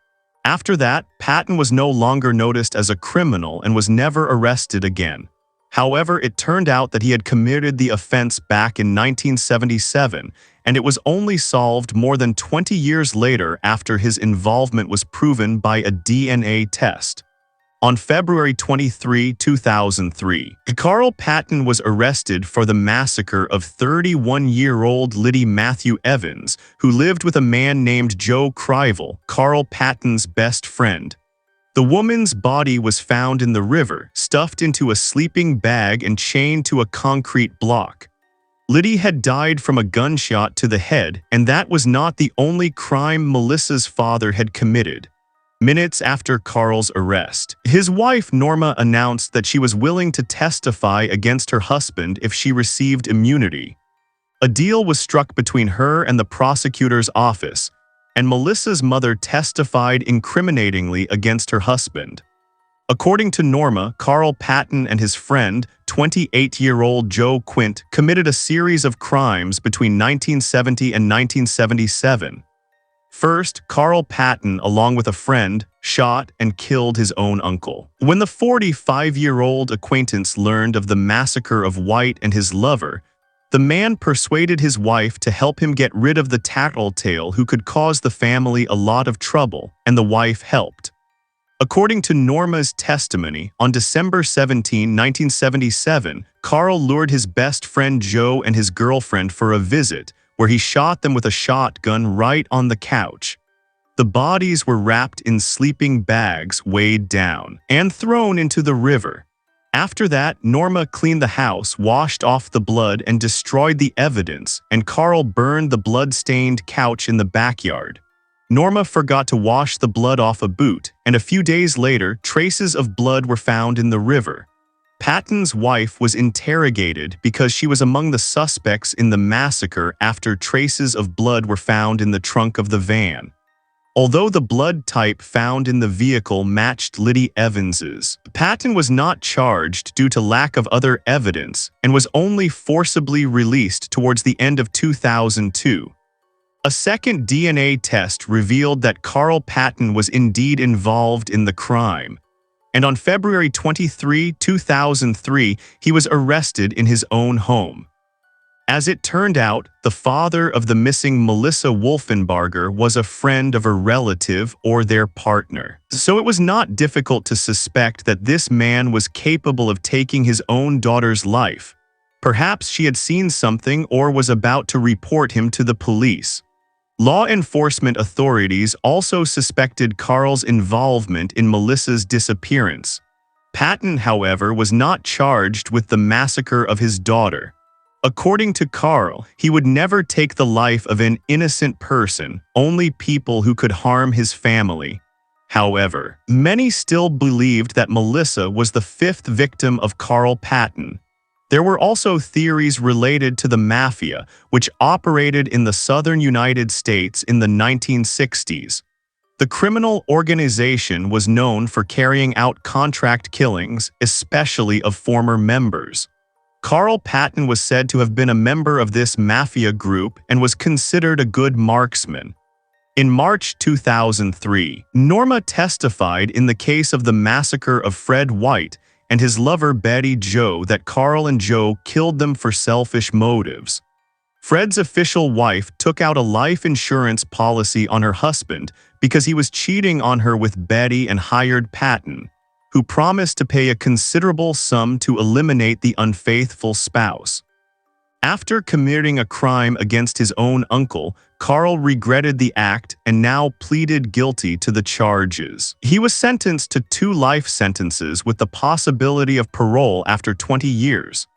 After that, Patton was no longer noticed as a criminal and was never arrested again. However, it turned out that he had committed the offense back in 1977, and it was only solved more than 20 years later after his involvement was proven by a DNA test. On February 23, 2003, Carl Patton was arrested for the massacre of 31-year-old Liddy Matthew Evans, who lived with a man named Joe Crivel, Carl Patton's best friend. The woman's body was found in the river, stuffed into a sleeping bag and chained to a concrete block. Liddy had died from a gunshot to the head, and that was not the only crime Melissa's father had committed. Minutes after Carl's arrest, his wife Norma announced that she was willing to testify against her husband if she received immunity. A deal was struck between her and the prosecutor's office, and Melissa's mother testified incriminatingly against her husband. According to Norma, Carl Patton and his friend, 28-year-old Joe Quint, committed a series of crimes between 1970 and 1977. First, Carl Patton, along with a friend, shot and killed his own uncle. When the 45-year-old acquaintance learned of the massacre of White and his lover, the man persuaded his wife to help him get rid of the tattletale who could cause the family a lot of trouble, and the wife helped. According to Norma's testimony, on December 17, 1977, Carl lured his best friend Joe and his girlfriend for a visit, where he shot them with a shotgun right on the couch. The bodies were wrapped in sleeping bags weighed down and thrown into the river. After that, Norma cleaned the house, washed off the blood, and destroyed the evidence, and Carl burned the blood-stained couch in the backyard. Norma forgot to wash the blood off a boot, and a few days later, traces of blood were found in the river. Patton's wife was interrogated because she was among the suspects in the massacre after traces of blood were found in the trunk of the van. Although the blood type found in the vehicle matched Liddy Evans's, Patton was not charged due to lack of other evidence and was only forcibly released towards the end of 2002. A second DNA test revealed that Carl Patton was indeed involved in the crime, and on February 23, 2003, he was arrested in his own home. As it turned out, the father of the missing Melissa Wolfenbarger was a friend of a relative or their partner. So it was not difficult to suspect that this man was capable of taking his own daughter's life. Perhaps she had seen something or was about to report him to the police. Law enforcement authorities also suspected Carl's involvement in Melissa's disappearance. Patton, however, was not charged with the massacre of his daughter. According to Carl, he would never take the life of an innocent person, only people who could harm his family. However, many still believed that Melissa was the fifth victim of Carl Patton. There were also theories related to the mafia, which operated in the southern United States in the 1960s. The criminal organization was known for carrying out contract killings, especially of former members. Carl Patton was said to have been a member of this mafia group and was considered a good marksman. In March 2003, Norma testified in the case of the massacre of Fred White and his lover Betty Jo that Carl and Joe killed them for selfish motives. Fred's official wife took out a life insurance policy on her husband because he was cheating on her with Betty and hired Patton, who promised to pay a considerable sum to eliminate the unfaithful spouse. After committing a crime against his own uncle, Carl regretted the act and now pleaded guilty to the charges. He was sentenced to 2 life sentences with the possibility of parole after 20 years.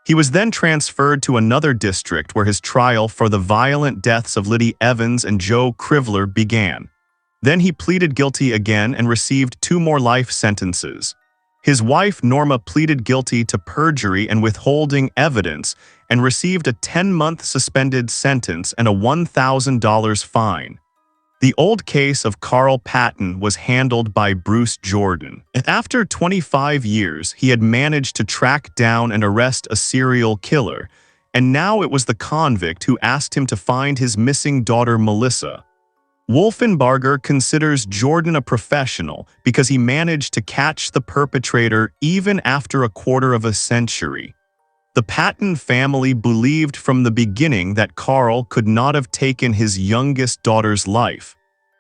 He was then transferred to another district where his trial for the violent deaths of Liddy Evans and Joe Crivler began. Then he pleaded guilty again and received 2 more life sentences. His wife Norma pleaded guilty to perjury and withholding evidence and received a 10-month suspended sentence and a $1,000 fine. The old case of Carl Patton was handled by Bruce Jordan. After 25 years, he had managed to track down and arrest a serial killer, and now it was the convict who asked him to find his missing daughter Melissa. Wolfenbarger considers Jordan a professional because he managed to catch the perpetrator even after a quarter of a century. The Patton family believed from the beginning that Carl could not have taken his youngest daughter's life.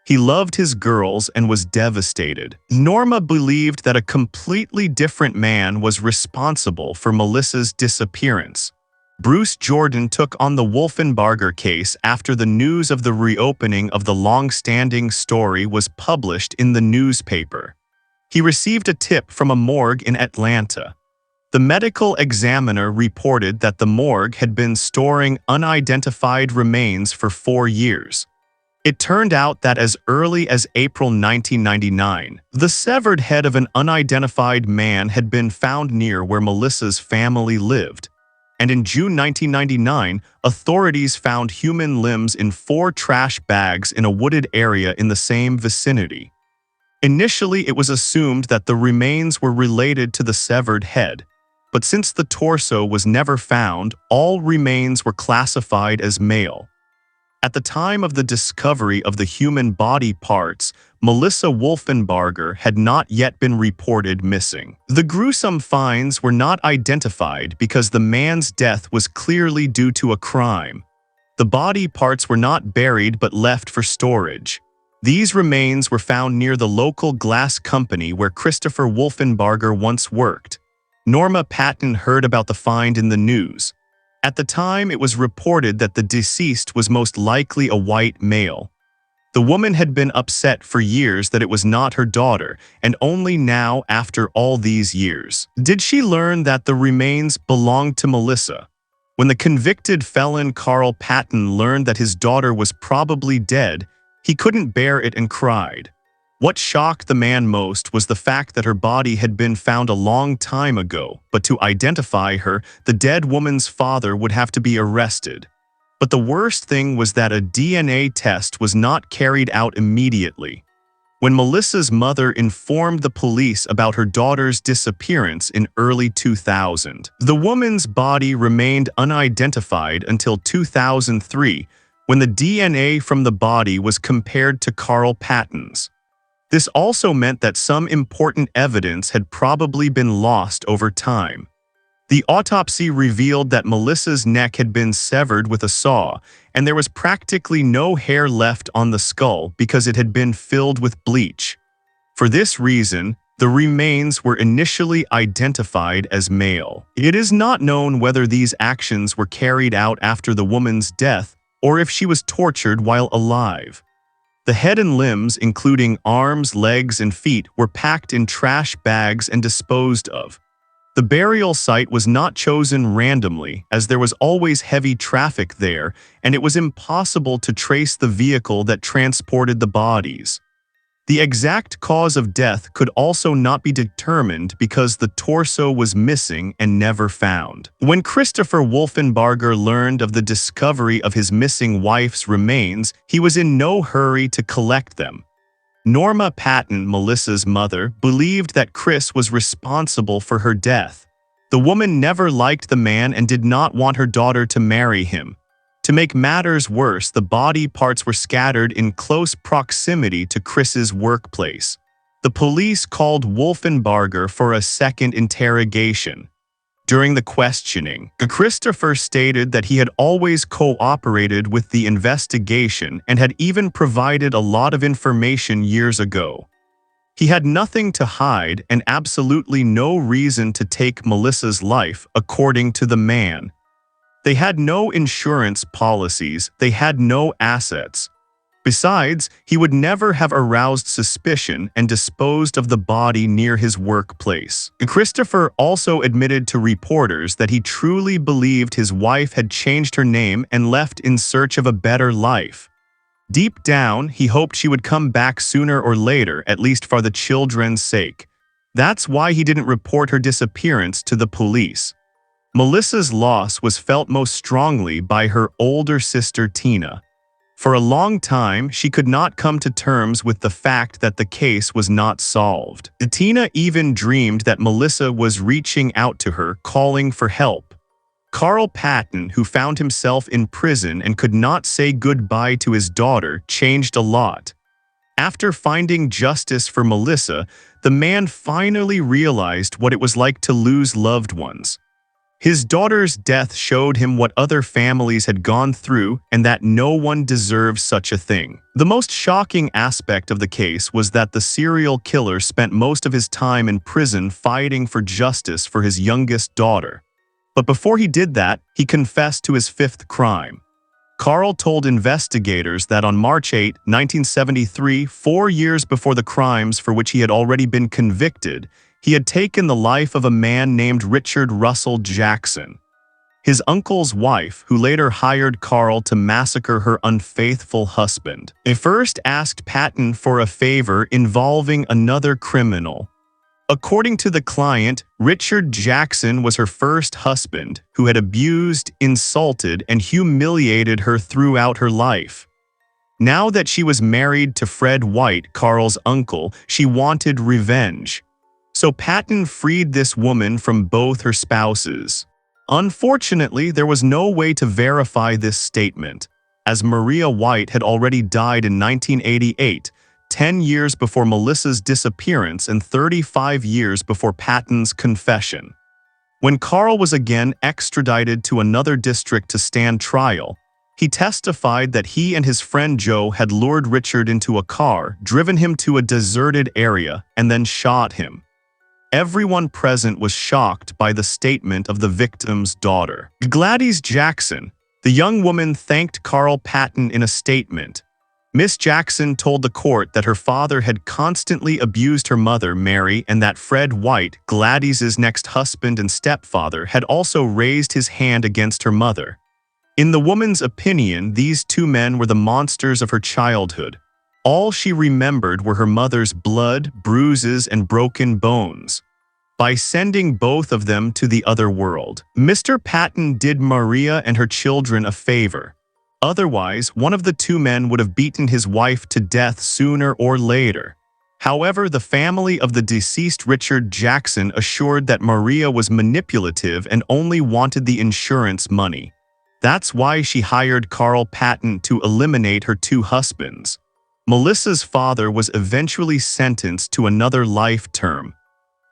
He loved his girls and was devastated. Norma believed that a completely different man was responsible for Melissa's disappearance. Bruce Jordan took on the Wolfenbarger case after the news of the reopening of the long-standing story was published in the newspaper. He received a tip from a morgue in Atlanta. The medical examiner reported that the morgue had been storing unidentified remains for 4 years. It turned out that as early as April 1999, the severed head of an unidentified man had been found near where Melissa's family lived. And in June 1999, authorities found human limbs in 4 trash bags in a wooded area in the same vicinity. Initially, it was assumed that the remains were related to the severed head, but since the torso was never found, all remains were classified as male. At the time of the discovery of the human body parts, Melissa Wolfenbarger had not yet been reported missing. The gruesome finds were not identified because the man's death was clearly due to a crime. The body parts were not buried but left for storage. These remains were found near the local glass company where Christopher Wolfenbarger once worked. Norma Patton heard about the find in the news. At the time, it was reported that the deceased was most likely a white male. The woman had been upset for years that it was not her daughter, and only now, after all these years, did she learn that the remains belonged to Melissa. When the convicted felon Carl Patton learned that his daughter was probably dead, he couldn't bear it and cried. What shocked the man most was the fact that her body had been found a long time ago, but to identify her, the dead woman's father would have to be arrested. But the worst thing was that a DNA test was not carried out immediately. When Melissa's mother informed the police about her daughter's disappearance in early 2000, the woman's body remained unidentified until 2003, when the DNA from the body was compared to Carl Patton's. This also meant that some important evidence had probably been lost over time. The autopsy revealed that Melissa's neck had been severed with a saw, and there was practically no hair left on the skull because it had been filled with bleach. For this reason, the remains were initially identified as male. It is not known whether these actions were carried out after the woman's death or if she was tortured while alive. The head and limbs, including arms, legs, and feet, were packed in trash bags and disposed of. The burial site was not chosen randomly, as there was always heavy traffic there, and it was impossible to trace the vehicle that transported the bodies. The exact cause of death could also not be determined because the torso was missing and never found. When Christopher Wolfenbarger learned of the discovery of his missing wife's remains, he was in no hurry to collect them. Norma Patton, Melissa's mother, believed that Chris was responsible for her death. The woman never liked the man and did not want her daughter to marry him. To make matters worse, the body parts were scattered in close proximity to Chris's workplace. The police called Wolfenbarger for a second interrogation. During the questioning, Christopher stated that he had always cooperated with the investigation and had even provided a lot of information years ago. He had nothing to hide and absolutely no reason to take Melissa's life, according to the man. They had no insurance policies, they had no assets. Besides, he would never have aroused suspicion and disposed of the body near his workplace. Christopher also admitted to reporters that he truly believed his wife had changed her name and left in search of a better life. Deep down, he hoped she would come back sooner or later, at least for the children's sake. That's why he didn't report her disappearance to the police. Melissa's loss was felt most strongly by her older sister Tina. For a long time, she could not come to terms with the fact that the case was not solved. Tina even dreamed that Melissa was reaching out to her, calling for help. Carl Patton, who found himself in prison and could not say goodbye to his daughter, changed a lot. After finding justice for Melissa, the man finally realized what it was like to lose loved ones. His daughter's death showed him what other families had gone through and that no one deserves such a thing. The most shocking aspect of the case was that the serial killer spent most of his time in prison fighting for justice for his youngest daughter. But before he did that, he confessed to his 5th crime. Carl told investigators that on March 8, 1973, 4 years before the crimes for which he had already been convicted, he had taken the life of a man named Richard Russell Jackson, his uncle's wife, who later hired Carl to massacre her unfaithful husband. They first asked Patton for a favor involving another criminal. According to the client, Richard Jackson was her first husband, who had abused, insulted, and humiliated her throughout her life. Now that she was married to Fred White, Carl's uncle, she wanted revenge. So Patton freed this woman from both her spouses. Unfortunately, there was no way to verify this statement, as Maria White had already died in 1988, 10 years before Melissa's disappearance and 35 years before Patton's confession. When Carl was again extradited to another district to stand trial, he testified that he and his friend Joe had lured Richard into a car, driven him to a deserted area, and then shot him. Everyone present was shocked by the statement of the victim's daughter. Gladys Jackson, the young woman, thanked Carl Patton in a statement. Miss Jackson told the court that her father had constantly abused her mother, Mary, and that Fred White, Gladys's next husband and stepfather, had also raised his hand against her mother. In the woman's opinion, these two men were the monsters of her childhood. All she remembered were her mother's blood, bruises, and broken bones. By sending both of them to the other world, Mr. Patton did Maria and her children a favor. Otherwise, one of the two men would have beaten his wife to death sooner or later. However, the family of the deceased Richard Jackson assured that Maria was manipulative and only wanted the insurance money. That's why she hired Carl Patton to eliminate her two husbands. Melissa's father was eventually sentenced to another life term.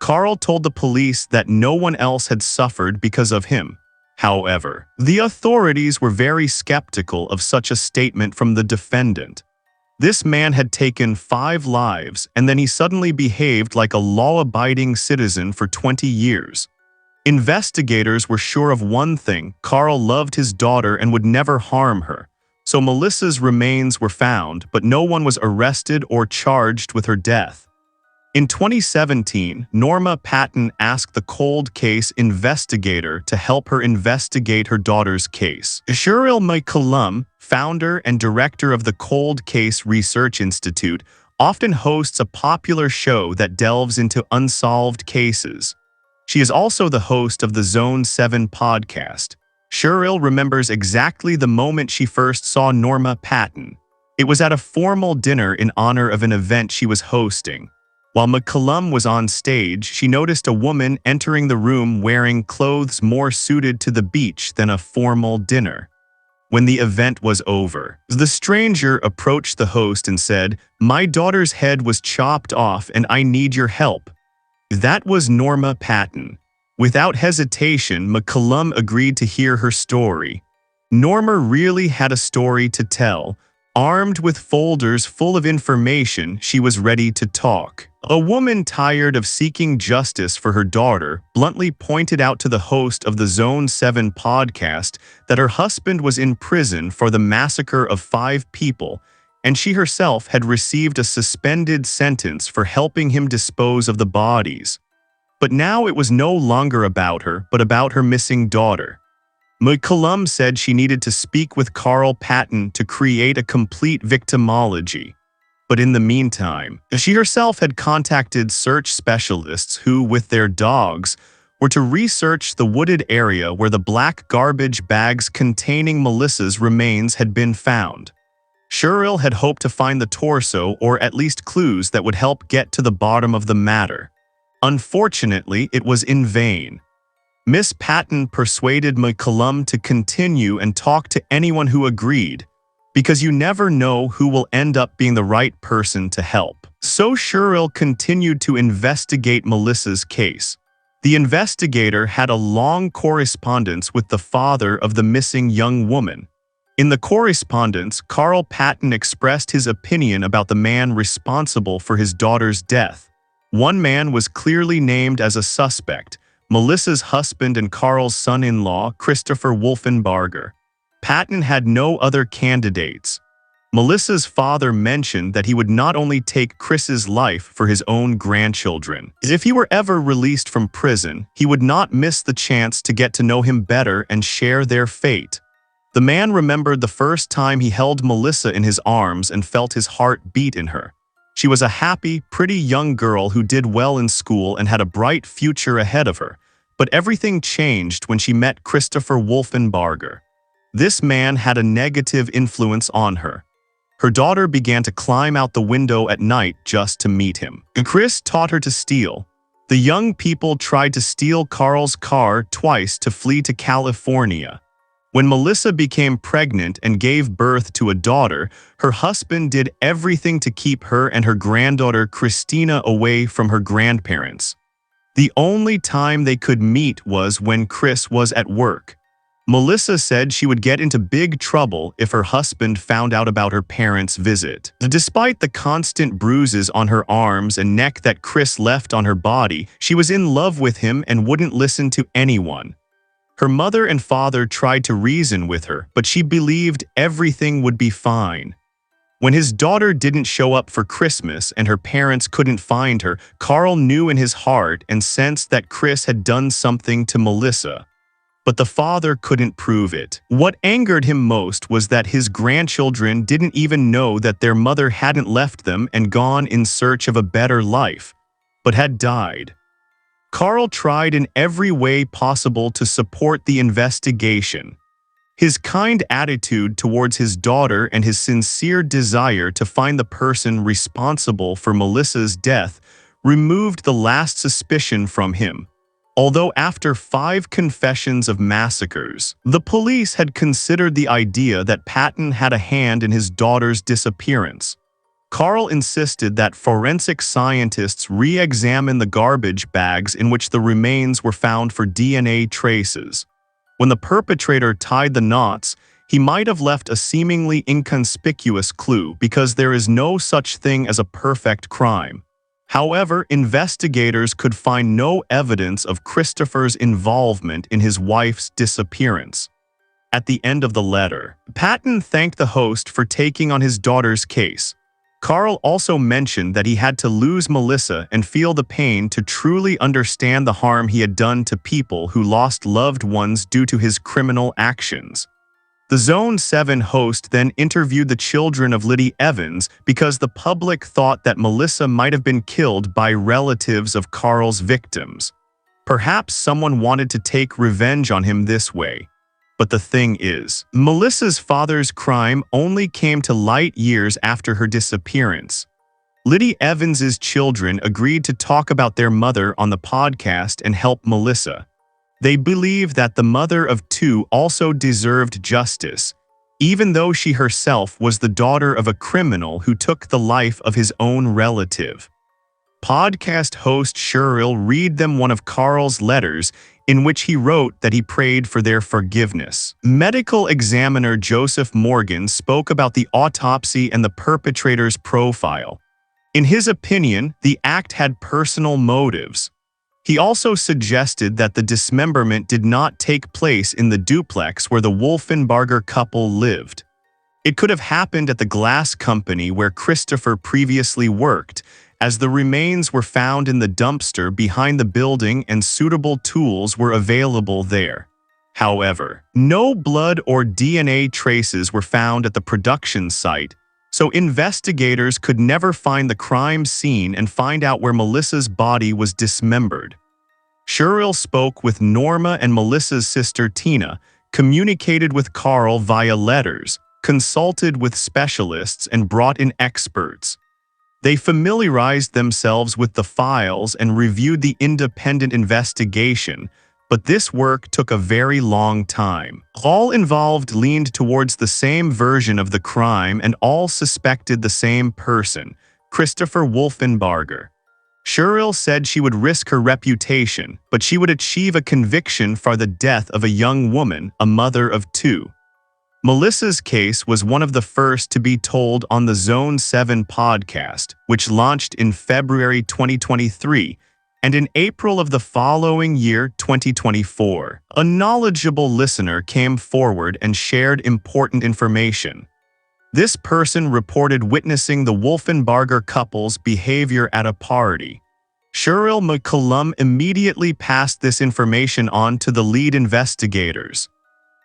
Carl told the police that no one else had suffered because of him. However, the authorities were very skeptical of such a statement from the defendant. This man had taken 5 lives, and then he suddenly behaved like a law-abiding citizen for 20 years. Investigators were sure of one thing: Carl loved his daughter and would never harm her. So Melissa's remains were found, but no one was arrested or charged with her death. In 2017, Norma Patton asked the cold case investigator to help her investigate her daughter's case. Cheryl McCollum, founder and director of the Cold Case Research Institute, often hosts a popular show that delves into unsolved cases. She is also the host of the Zone 7 podcast. Cheryl remembers exactly the moment she first saw Norma Patton. It was at a formal dinner in honor of an event she was hosting. While McCollum was on stage, she noticed a woman entering the room wearing clothes more suited to the beach than a formal dinner. When the event was over, the stranger approached the host and said, "My daughter's head was chopped off and I need your help." That was Norma Patton. Without hesitation, McCollum agreed to hear her story. Norma really had a story to tell. Armed with folders full of information, she was ready to talk. A woman tired of seeking justice for her daughter bluntly pointed out to the host of the Zone 7 podcast that her husband was in prison for the massacre of 5 people, and she herself had received a suspended sentence for helping him dispose of the bodies. But now it was no longer about her, but about her missing daughter. McCollum said she needed to speak with Carl Patton to create a complete victimology. But in the meantime, she herself had contacted search specialists who, with their dogs, were to research the wooded area where the black garbage bags containing Melissa's remains had been found. Cheryl had hoped to find the torso or at least clues that would help get to the bottom of the matter. Unfortunately, it was in vain. Miss Patton persuaded McCollum to continue and talk to anyone who agreed, because you never know who will end up being the right person to help. So Cheryl continued to investigate Melissa's case. The investigator had a long correspondence with the father of the missing young woman. In the correspondence, Carl Patton expressed his opinion about the man responsible for his daughter's death. One man was clearly named as a suspect: Melissa's husband and Carl's son-in-law, Christopher Wolfenbarger. Patton had no other candidates. Melissa's father mentioned that he would not only take Chris's life for his own grandchildren. If he were ever released from prison, he would not miss the chance to get to know him better and share their fate. The man remembered the first time he held Melissa in his arms and felt his heart beat in her. She was a happy, pretty young girl who did well in school and had a bright future ahead of her. But everything changed when she met Christopher Wolfenbarger. This man had a negative influence on her. Her daughter began to climb out the window at night just to meet him. Chris taught her to steal. The young people tried to steal Carl's car twice to flee to California. When Melissa became pregnant and gave birth to a daughter, her husband did everything to keep her and her granddaughter Christina away from her grandparents. The only time they could meet was when Chris was at work. Melissa said she would get into big trouble if her husband found out about her parents' visit. Despite the constant bruises on her arms and neck that Chris left on her body, she was in love with him and wouldn't listen to anyone. Her mother and father tried to reason with her, but she believed everything would be fine. When his daughter didn't show up for Christmas and her parents couldn't find her, Carl knew in his heart and sensed that Chris had done something to Melissa. But the father couldn't prove it. What angered him most was that his grandchildren didn't even know that their mother hadn't left them and gone in search of a better life, but had died. Carl tried in every way possible to support the investigation. His kind attitude towards his daughter and his sincere desire to find the person responsible for Melissa's death removed the last suspicion from him. Although after 5 confessions of massacres, the police had considered the idea that Patton had a hand in his daughter's disappearance. Carl insisted that forensic scientists re-examine the garbage bags in which the remains were found for DNA traces. When the perpetrator tied the knots, he might have left a seemingly inconspicuous clue because there is no such thing as a perfect crime. However, investigators could find no evidence of Christopher's involvement in his wife's disappearance. At the end of the letter, Patton thanked the host for taking on his daughter's case. Carl also mentioned that he had to lose Melissa and feel the pain to truly understand the harm he had done to people who lost loved ones due to his criminal actions. The Zone 7 host then interviewed the children of Liddy Evans because the public thought that Melissa might have been killed by relatives of Carl's victims. Perhaps someone wanted to take revenge on him this way. But the thing is, Melissa's father's crime only came to light years after her disappearance. Liddy Evans's children agreed to talk about their mother on the podcast and help Melissa. They believe that the mother of 2 also deserved justice, even though she herself was the daughter of a criminal who took the life of his own relative. Podcast host Cheryl read them one of Carl's letters in which he wrote that he prayed for their forgiveness. Medical examiner Joseph Morgan spoke about the autopsy and the perpetrator's profile. In his opinion, the act had personal motives. He also suggested that the dismemberment did not take place in the duplex where the Wolfenbarger couple lived. It could have happened at the glass company where Christopher previously worked, as the remains were found in the dumpster behind the building and suitable tools were available there. However, no blood or DNA traces were found at the production site, so investigators could never find the crime scene and find out where Melissa's body was dismembered. Cheryl spoke with Norma and Melissa's sister Tina, communicated with Carl via letters, consulted with specialists, and brought in experts. They familiarized themselves with the files and reviewed the independent investigation, but this work took a very long time. All involved leaned towards the same version of the crime and all suspected the same person, Christopher Wolfenbarger. Cheryl said she would risk her reputation, but she would achieve a conviction for the death of a young woman, a mother of 2. Melissa's case was one of the first to be told on the Zone 7 podcast, which launched in February 2023, and in April of the following year, 2024, a knowledgeable listener came forward and shared important information. This person reported witnessing the Wolfenbarger couple's behavior at a party. Cheryl McCollum immediately passed this information on to the lead investigators.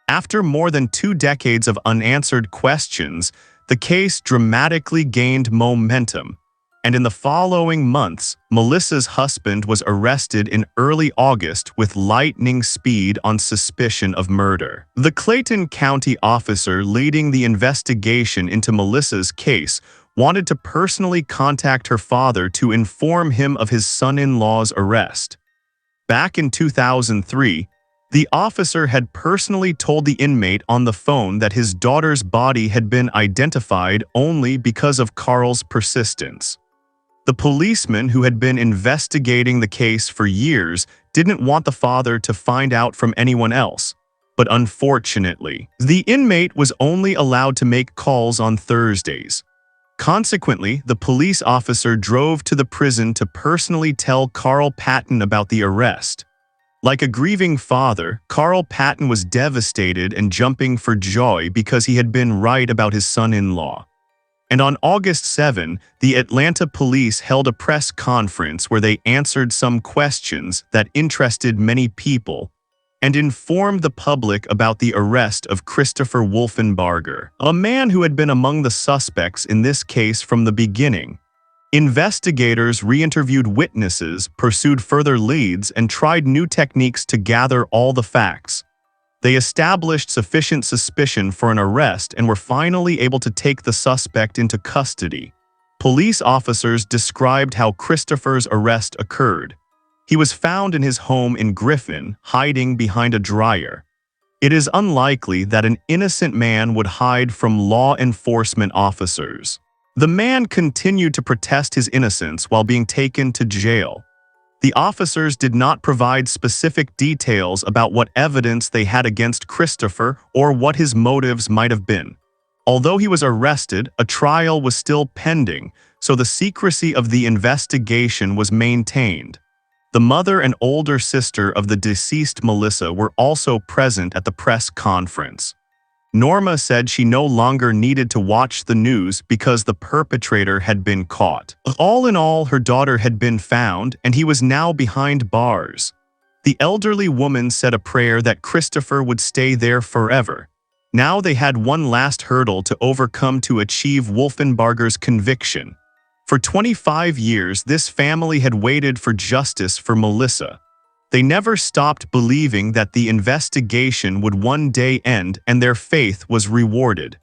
After more than 2 decades of unanswered questions, the case dramatically gained momentum, and in the following months, Melissa's husband was arrested in early August with lightning speed on suspicion of murder. The Clayton County officer leading the investigation into Melissa's case wanted to personally contact her father to inform him of his son-in-law's arrest. Back in 2003, the officer had personally told the inmate on the phone that his daughter's body had been identified only because of Carl's persistence. The policeman who had been investigating the case for years didn't want the father to find out from anyone else, but unfortunately, the inmate was only allowed to make calls on Thursdays. Consequently, the police officer drove to the prison to personally tell Carl Patton about the arrest. Like a grieving father, Carl Patton was devastated and jumping for joy because he had been right about his son-in-law. And on August 7, the Atlanta police held a press conference where they answered some questions that interested many people and informed the public about the arrest of Christopher Wolfenbarger, a man who had been among the suspects in this case from the beginning. Investigators re-interviewed witnesses, pursued further leads, and tried new techniques to gather all the facts. They established sufficient suspicion for an arrest and were finally able to take the suspect into custody. Police officers described how Christopher's arrest occurred. He was found in his home in Griffin, hiding behind a dryer. It is unlikely that an innocent man would hide from law enforcement officers. The man continued to protest his innocence while being taken to jail. The officers did not provide specific details about what evidence they had against Christopher or what his motives might have been. Although he was arrested, a trial was still pending, so the secrecy of the investigation was maintained. The mother and older sister of the deceased Melissa were also present at the press conference. Norma said she no longer needed to watch the news because the perpetrator had been caught. All in all, her daughter had been found, and he was now behind bars. The elderly woman said a prayer that Christopher would stay there forever. Now they had one last hurdle to overcome to achieve Wolfenbarger's conviction. For 25 years, this family had waited for justice for Melissa. They never stopped believing that the investigation would one day end and their faith was rewarded.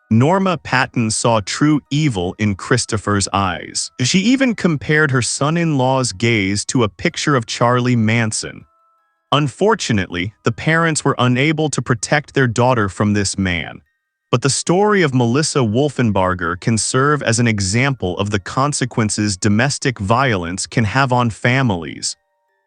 Norma Patton saw true evil in Christopher's eyes. She even compared her son-in-law's gaze to a picture of Charlie Manson. Unfortunately, the parents were unable to protect their daughter from this man. But the story of Melissa Wolfenbarger can serve as an example of the consequences domestic violence can have on families.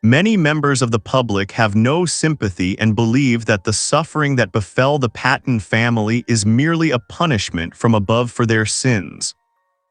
Many members of the public have no sympathy and believe that the suffering that befell the Patton family is merely a punishment from above for their sins.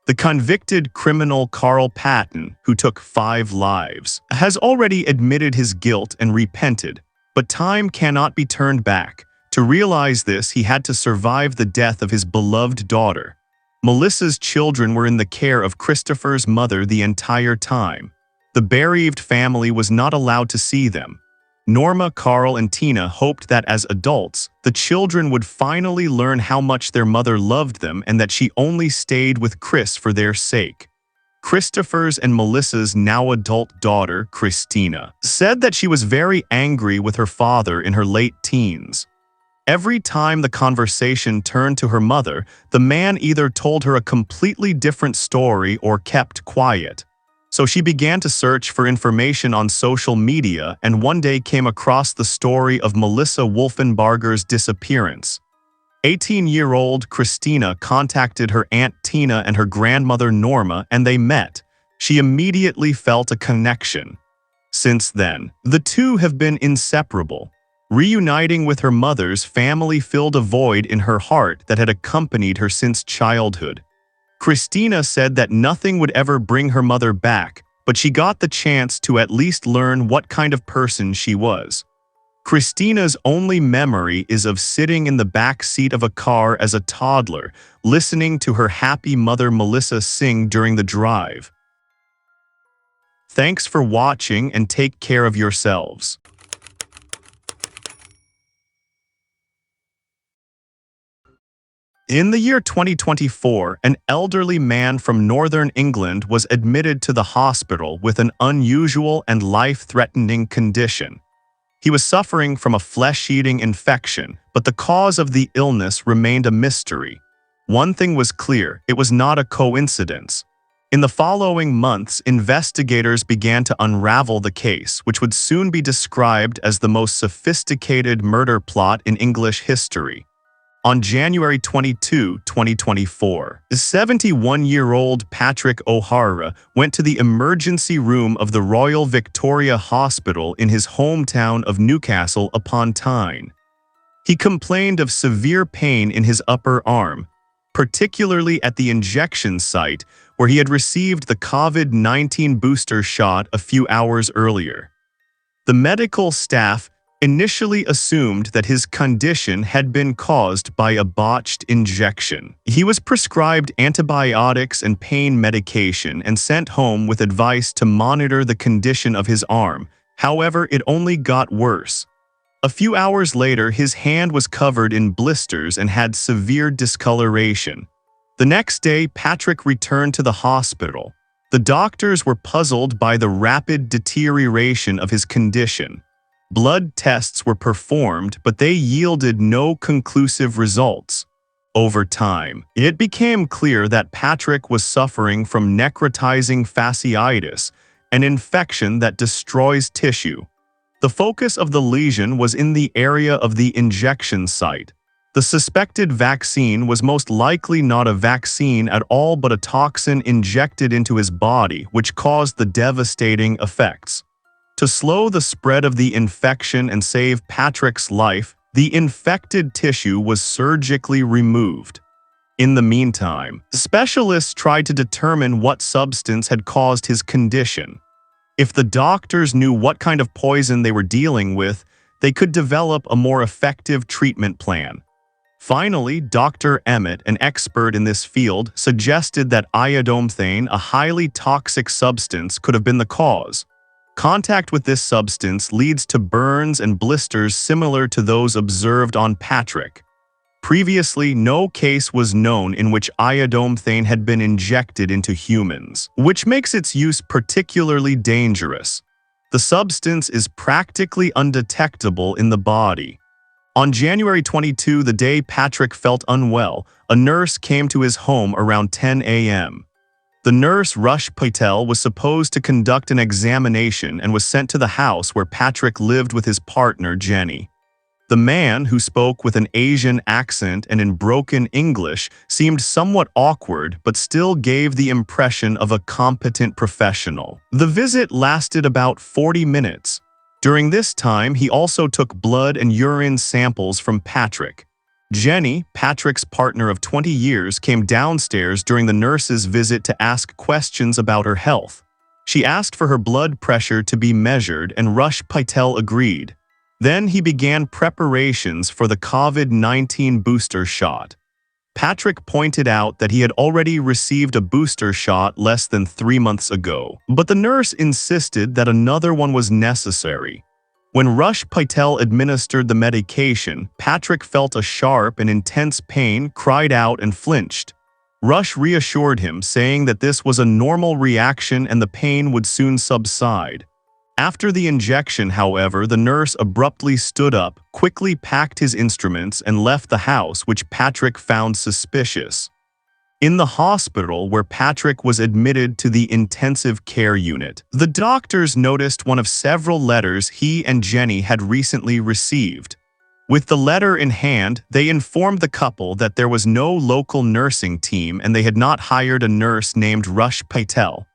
The convicted criminal Carl Patton, who took 5 lives, has already admitted his guilt and repented, but time cannot be turned back. To realize this, he had to survive the death of his beloved daughter. Melissa's children were in the care of Christopher's mother the entire time. The bereaved family was not allowed to see them. Norma, Carl, and Tina hoped that as adults, the children would finally learn how much their mother loved them and that she only stayed with Chris for their sake. Christopher's and Melissa's now adult daughter, Christina, said that she was very angry with her father in her late teens. Every time the conversation turned to her mother, the man either told her a completely different story or kept quiet. So she began to search for information on social media and one day came across the story of Melissa Wolfenbarger's disappearance. 18-year-old Christina contacted her Aunt Tina and her grandmother Norma and they met. She immediately felt a connection. Since then, the two have been inseparable. Reuniting with her mother's family filled a void in her heart that had accompanied her since childhood. Christina said that nothing would ever bring her mother back, but she got the chance to at least learn what kind of person she was. Christina's only memory is of sitting in the back seat of a car as a toddler, listening to her happy mother Melissa sing during the drive. Thanks for watching and take care of yourselves. In the year 2024, an elderly man from northern England was admitted to the hospital with an unusual and life-threatening condition. He was suffering from a flesh-eating infection, but the cause of the illness remained a mystery. One thing was clear: it was not a coincidence. In the following months, investigators began to unravel the case, which would soon be described as the most sophisticated murder plot in English history. On January 22, 2024, 71-year-old Patrick O'Hara went to the emergency room of the Royal Victoria Hospital in his hometown of Newcastle upon Tyne. He complained of severe pain in his upper arm, particularly at the injection site where he had received the COVID-19 booster shot a few hours earlier. The medical staff initially assumed that his condition had been caused by a botched injection. He was prescribed antibiotics and pain medication and sent home with advice to monitor the condition of his arm. However, it only got worse. A few hours later, his hand was covered in blisters and had severe discoloration. The next day, Patrick returned to the hospital. The doctors were puzzled by the rapid deterioration of his condition. Blood tests were performed, but they yielded no conclusive results. Over time, it became clear that Patrick was suffering from necrotizing fasciitis, an infection that destroys tissue. The focus of the lesion was in the area of the injection site. The suspected vaccine was most likely not a vaccine at all but a toxin injected into his body, which caused the devastating effects. To slow the spread of the infection and save Patrick's life, the infected tissue was surgically removed. In the meantime, specialists tried to determine what substance had caused his condition. If the doctors knew what kind of poison they were dealing with, they could develop a more effective treatment plan. Finally, Dr. Emmett, an expert in this field, suggested that iodomethane, a highly toxic substance, could have been the cause. Contact with this substance leads to burns and blisters similar to those observed on Patrick. Previously, no case was known in which iodomethane had been injected into humans, which makes its use particularly dangerous. The substance is practically undetectable in the body. On January 22, the day Patrick felt unwell, a nurse came to his home around 10 a.m. The nurse, Rush Patel, was supposed to conduct an examination and was sent to the house where Patrick lived with his partner, Jenny. The man, who spoke with an Asian accent and in broken English, seemed somewhat awkward but still gave the impression of a competent professional. The visit lasted about 40 minutes. During this time, he also took blood and urine samples from Patrick. Jenny, Patrick's partner of 20 years, came downstairs during the nurse's visit to ask questions about her health. She asked for her blood pressure to be measured, and Rush Patel agreed. Then he began preparations for the COVID-19 booster shot. Patrick pointed out that he had already received a booster shot less than 3 months ago, but the nurse insisted that another one was necessary. When Rush Patel administered the medication, Patrick felt a sharp and intense pain, cried out, and flinched. Rush reassured him, saying that this was a normal reaction and the pain would soon subside. After the injection, however, the nurse abruptly stood up, quickly packed his instruments, and left the house, which Patrick found suspicious. In the hospital where Patrick was admitted to the intensive care unit, the doctors noticed one of several letters he and Jenny had recently received. With the letter in hand, they informed the couple that there was no local nursing team and they had not hired a nurse named Rush Patel.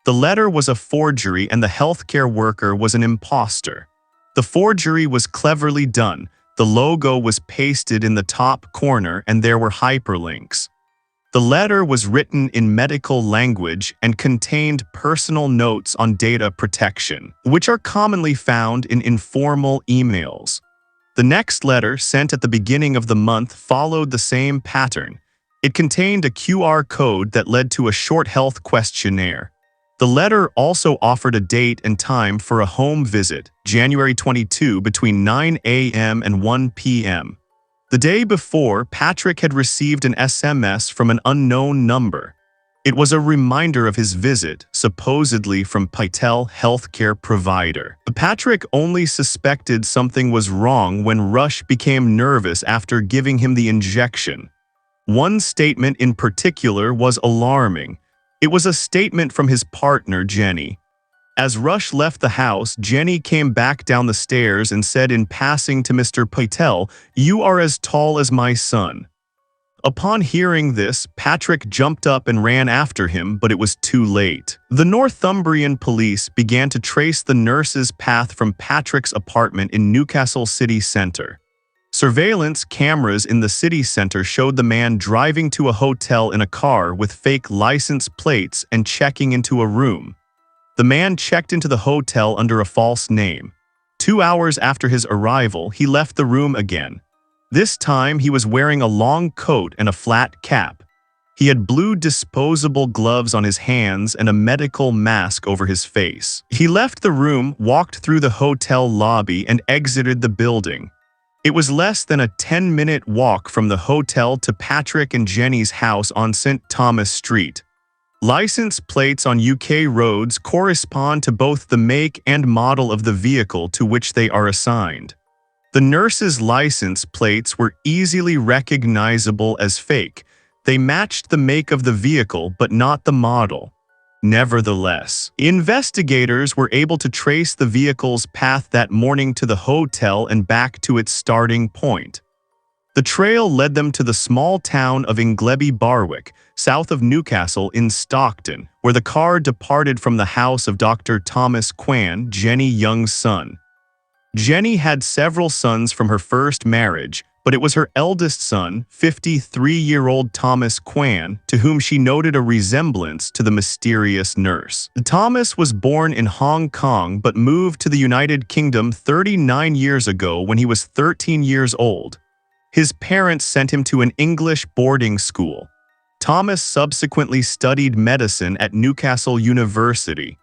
The letter was a forgery and the healthcare worker was an imposter. The forgery was cleverly done. The logo was pasted in the top corner and there were hyperlinks. The letter was written in medical language and contained personal notes on data protection, which are commonly found in informal emails. The next letter, sent at the beginning of the month, followed the same pattern. It contained a QR code that led to a short health questionnaire. The letter also offered a date and time for a home visit, January 22, between 9 a.m. and 1 p.m. The day before, Patrick had received an SMS from an unknown number. It was a reminder of his visit, supposedly from Pytel healthcare provider. Patrick only suspected something was wrong when Rush became nervous after giving him the injection. One statement in particular was alarming. It was a statement from his partner, Jenny. As Rush left the house, Jenny came back down the stairs and said in passing to Mr. Pytel, "You are as tall as my son." Upon hearing this, Patrick jumped up and ran after him, but it was too late. The Northumbrian police began to trace the nurse's path from Patrick's apartment in Newcastle city centre. Surveillance cameras in the city center showed the man driving to a hotel in a car with fake license plates and checking into a room. The man checked into the hotel under a false name. 2 hours after his arrival, he left the room again. This time, he was wearing a long coat and a flat cap. He had blue disposable gloves on his hands and a medical mask over his face. He left the room, walked through the hotel lobby, and exited the building. It was less than a 10-minute walk from the hotel to Patrick and Jenny's house on St. Thomas Street. License plates on UK roads correspond to both the make and model of the vehicle to which they are assigned. The nurse's license plates were easily recognizable as fake. They matched the make of the vehicle but not the model. Nevertheless, investigators were able to trace the vehicle's path that morning to the hotel and back to its starting point. The trail led them to the small town of Ingleby Barwick, south of Newcastle in Stockton, where the car departed from the house of Dr. Thomas Kwan, Jenny Young's son. Jenny had several sons from her first marriage, but it was her eldest son, 53-year-old Thomas Kwan, to whom she noted a resemblance to the mysterious nurse. Thomas was born in Hong Kong but moved to the United Kingdom 39 years ago when he was 13 years old. His parents sent him to an English boarding school. Thomas subsequently studied medicine at Newcastle University.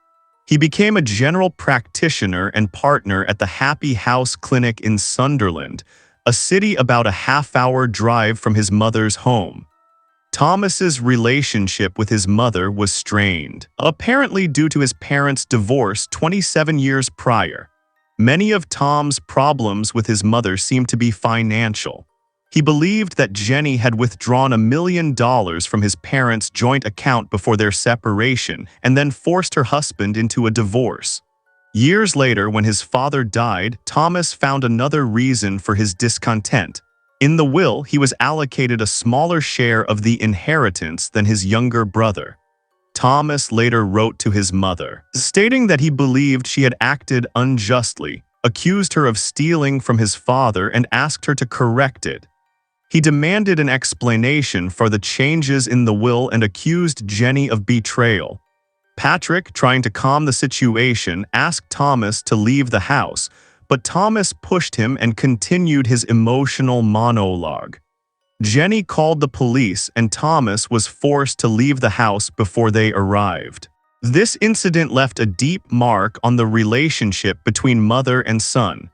He became a general practitioner and partner at the Happy House Clinic in Sunderland, a city about a half-hour drive from his mother's home. Thomas's relationship with his mother was strained, apparently due to his parents' divorce 27 years prior. Many of Tom's problems with his mother seemed to be financial. He believed that Jenny had withdrawn $1 million from his parents' joint account before their separation and then forced her husband into a divorce. Years later, when his father died, Thomas found another reason for his discontent. In the will, he was allocated a smaller share of the inheritance than his younger brother. Thomas later wrote to his mother, stating that he believed she had acted unjustly, accused her of stealing from his father, and asked her to correct it. He demanded an explanation for the changes in the will and accused Jenny of betrayal. Patrick, trying to calm the situation, asked Thomas to leave the house, but Thomas pushed him and continued his emotional monologue. Jenny called the police and Thomas was forced to leave the house before they arrived. This incident left a deep mark on the relationship between mother and son.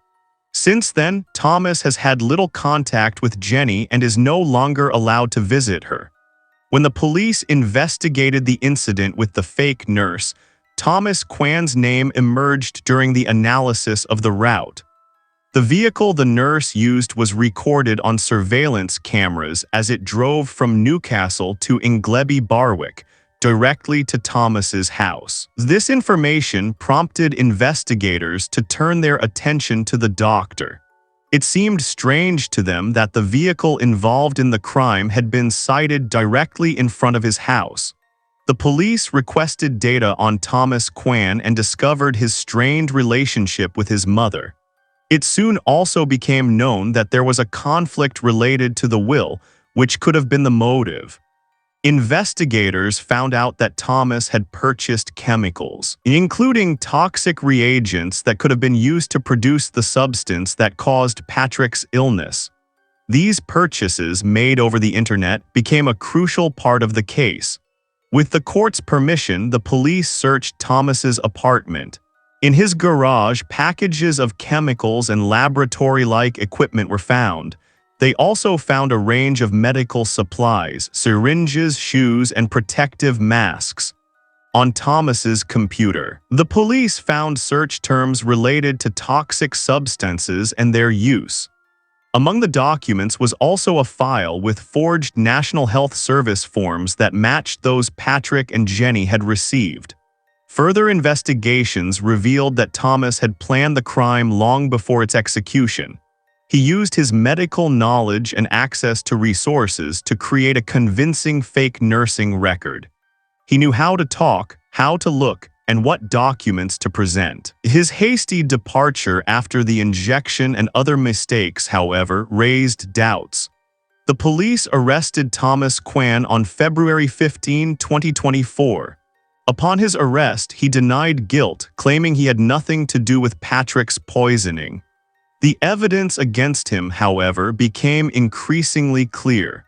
Since then, Thomas has had little contact with Jenny and is no longer allowed to visit her. When the police investigated the incident with the fake nurse, Thomas Kwan's name emerged during the analysis of the route. The vehicle the nurse used was recorded on surveillance cameras as it drove from Newcastle to Ingleby Barwick, directly to Thomas's house. This information prompted investigators to turn their attention to the doctor. It seemed strange to them that the vehicle involved in the crime had been sighted directly in front of his house. The police requested data on Thomas Kwan and discovered his strained relationship with his mother. It soon also became known that there was a conflict related to the will, which could have been the motive. Investigators found out that Thomas had purchased chemicals, including toxic reagents that could have been used to produce the substance that caused Patrick's illness. These purchases, made over the internet, became a crucial part of the case. With the court's permission, the police searched Thomas's apartment. In his garage, packages of chemicals and laboratory-like equipment were found. They also found a range of medical supplies, syringes, shoes, and protective masks. On Thomas's computer, the police found search terms related to toxic substances and their use. Among the documents was also a file with forged National Health Service forms that matched those Patrick and Jenny had received. Further investigations revealed that Thomas had planned the crime long before its execution. He used his medical knowledge and access to resources to create a convincing fake nursing record. He knew how to talk, how to look, and what documents to present. His hasty departure after the injection and other mistakes, however, raised doubts. The police arrested Thomas Kwan on February 15, 2024. Upon his arrest, he denied guilt, claiming he had nothing to do with Patrick's poisoning. The evidence against him, however, became increasingly clear.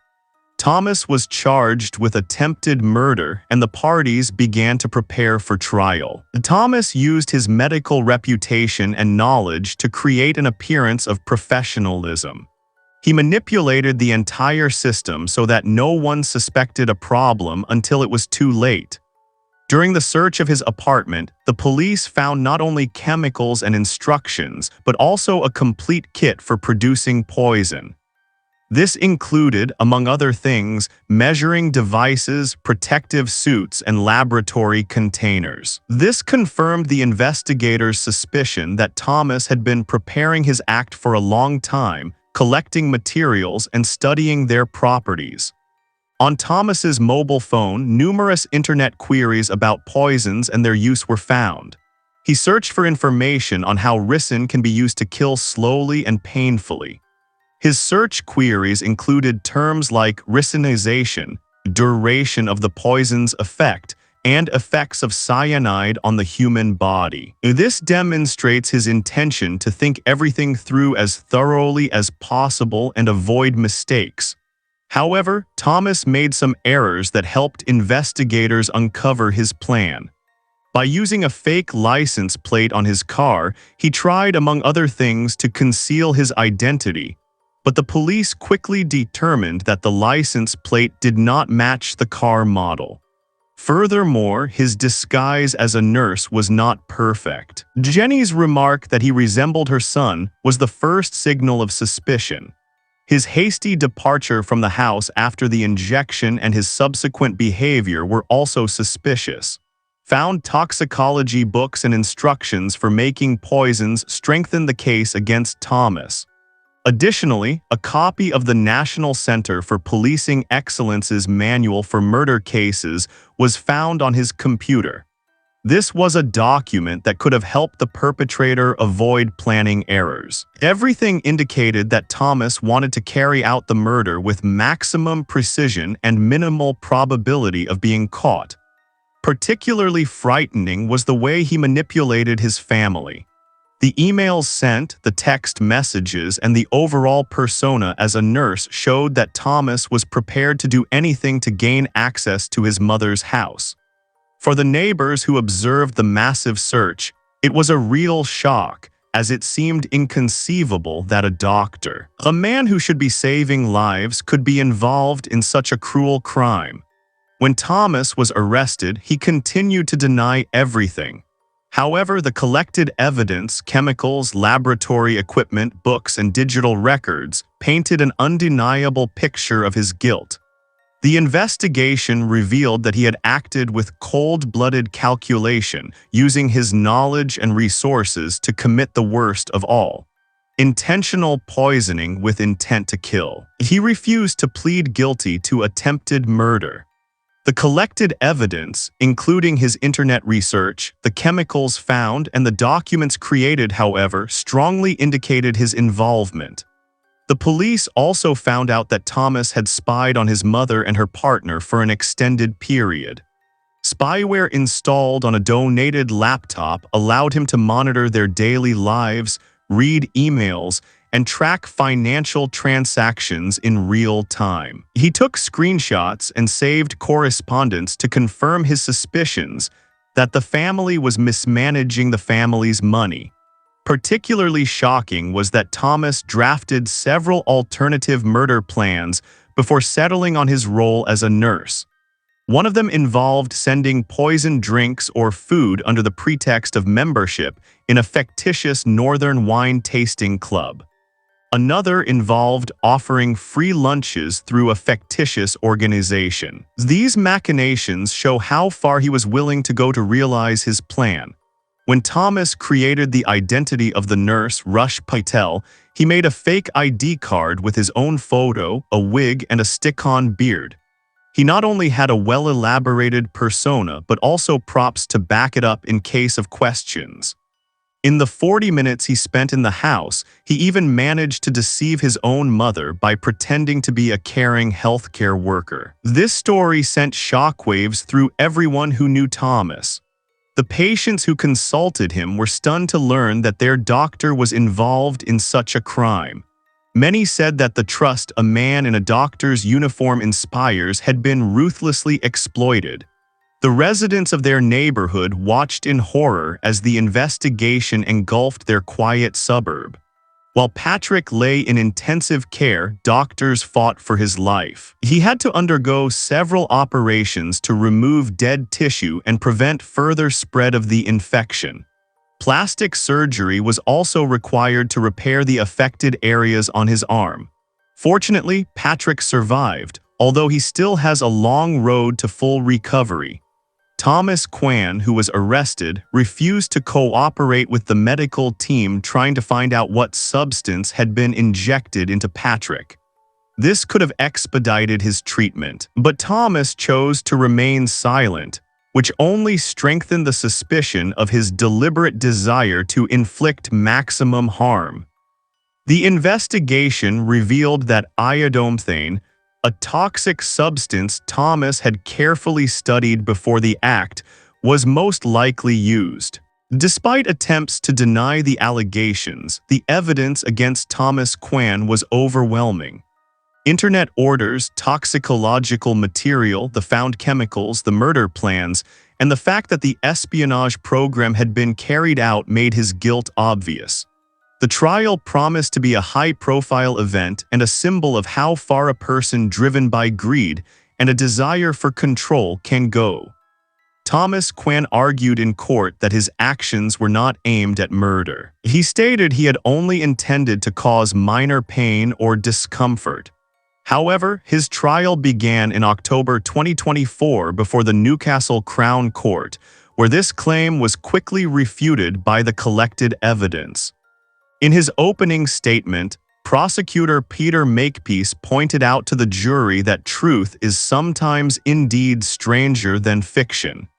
Thomas was charged with attempted murder, and the parties began to prepare for trial. Thomas used his medical reputation and knowledge to create an appearance of professionalism. He manipulated the entire system so that no one suspected a problem until it was too late. During the search of his apartment, the police found not only chemicals and instructions, but also a complete kit for producing poison. This included, among other things, measuring devices, protective suits, and laboratory containers. This confirmed the investigators' suspicion that Thomas had been preparing his act for a long time, collecting materials and studying their properties. On Thomas's mobile phone, numerous internet queries about poisons and their use were found. He searched for information on how ricin can be used to kill slowly and painfully. His search queries included terms like ricinization, duration of the poison's effect, and effects of cyanide on the human body. This demonstrates his intention to think everything through as thoroughly as possible and avoid mistakes. However, Thomas made some errors that helped investigators uncover his plan. By using a fake license plate on his car, he tried, among other things, to conceal his identity. But the police quickly determined that the license plate did not match the car model. Furthermore, his disguise as a nurse was not perfect. Jenny's remark that he resembled her son was the first signal of suspicion. His hasty departure from the house after the injection and his subsequent behavior were also suspicious. Found toxicology books and instructions for making poisons strengthened the case against Thomas. Additionally, a copy of the National Center for Policing Excellence's Manual for Murder Cases was found on his computer. This was a document that could have helped the perpetrator avoid planning errors. Everything indicated that Thomas wanted to carry out the murder with maximum precision and minimal probability of being caught. Particularly frightening was the way he manipulated his family. The emails sent, the text messages, and the overall persona as a nurse showed that Thomas was prepared to do anything to gain access to his mother's house. For the neighbors who observed the massive search, it was a real shock, as it seemed inconceivable that a doctor, a man who should be saving lives, could be involved in such a cruel crime. When Thomas was arrested, he continued to deny everything. However, the collected evidence, chemicals, laboratory equipment, books, and digital records painted an undeniable picture of his guilt. The investigation revealed that he had acted with cold-blooded calculation, using his knowledge and resources to commit the worst of all: intentional poisoning with intent to kill. He refused to plead guilty to attempted murder. The collected evidence, including his internet research, the chemicals found, and the documents created, however, strongly indicated his involvement. The police also found out that Thomas had spied on his mother and her partner for an extended period. Spyware installed on a donated laptop allowed him to monitor their daily lives, read emails, and track financial transactions in real time. He took screenshots and saved correspondence to confirm his suspicions that the family was mismanaging the family's money. Particularly shocking was that Thomas drafted several alternative murder plans before settling on his role as a nurse. One of them involved sending poisoned drinks or food under the pretext of membership in a fictitious northern wine tasting club. Another involved offering free lunches through a fictitious organization. These machinations show how far he was willing to go to realize his plan. When Thomas created the identity of the nurse Rush Patel, he made a fake ID card with his own photo, a wig, and a stick-on beard. He not only had a well-elaborated persona, but also props to back it up in case of questions. In the 40 minutes he spent in the house, he even managed to deceive his own mother by pretending to be a caring healthcare worker. This story sent shockwaves through everyone who knew Thomas. The patients who consulted him were stunned to learn that their doctor was involved in such a crime. Many said that the trust a man in a doctor's uniform inspires had been ruthlessly exploited. The residents of their neighborhood watched in horror as the investigation engulfed their quiet suburb. While Patrick lay in intensive care, doctors fought for his life. He had to undergo several operations to remove dead tissue and prevent further spread of the infection. Plastic surgery was also required to repair the affected areas on his arm. Fortunately, Patrick survived, although he still has a long road to full recovery. Thomas Kwan, who was arrested, refused to cooperate with the medical team trying to find out what substance had been injected into Patrick. This could have expedited his treatment, but Thomas chose to remain silent, which only strengthened the suspicion of his deliberate desire to inflict maximum harm. The investigation revealed that iodomethane, a toxic substance Thomas had carefully studied before the act, was most likely used. Despite attempts to deny the allegations, the evidence against Thomas Kwan was overwhelming. Internet orders, toxicological material, the found chemicals, the murder plans, and the fact that the espionage program had been carried out made his guilt obvious. The trial promised to be a high-profile event and a symbol of how far a person driven by greed and a desire for control can go. Thomas Kwan argued in court that his actions were not aimed at murder. He stated he had only intended to cause minor pain or discomfort. However, his trial began in October 2024 before the Newcastle Crown Court, where this claim was quickly refuted by the collected evidence. In his opening statement, prosecutor Peter Makepeace pointed out to the jury that truth is sometimes indeed stranger than fiction.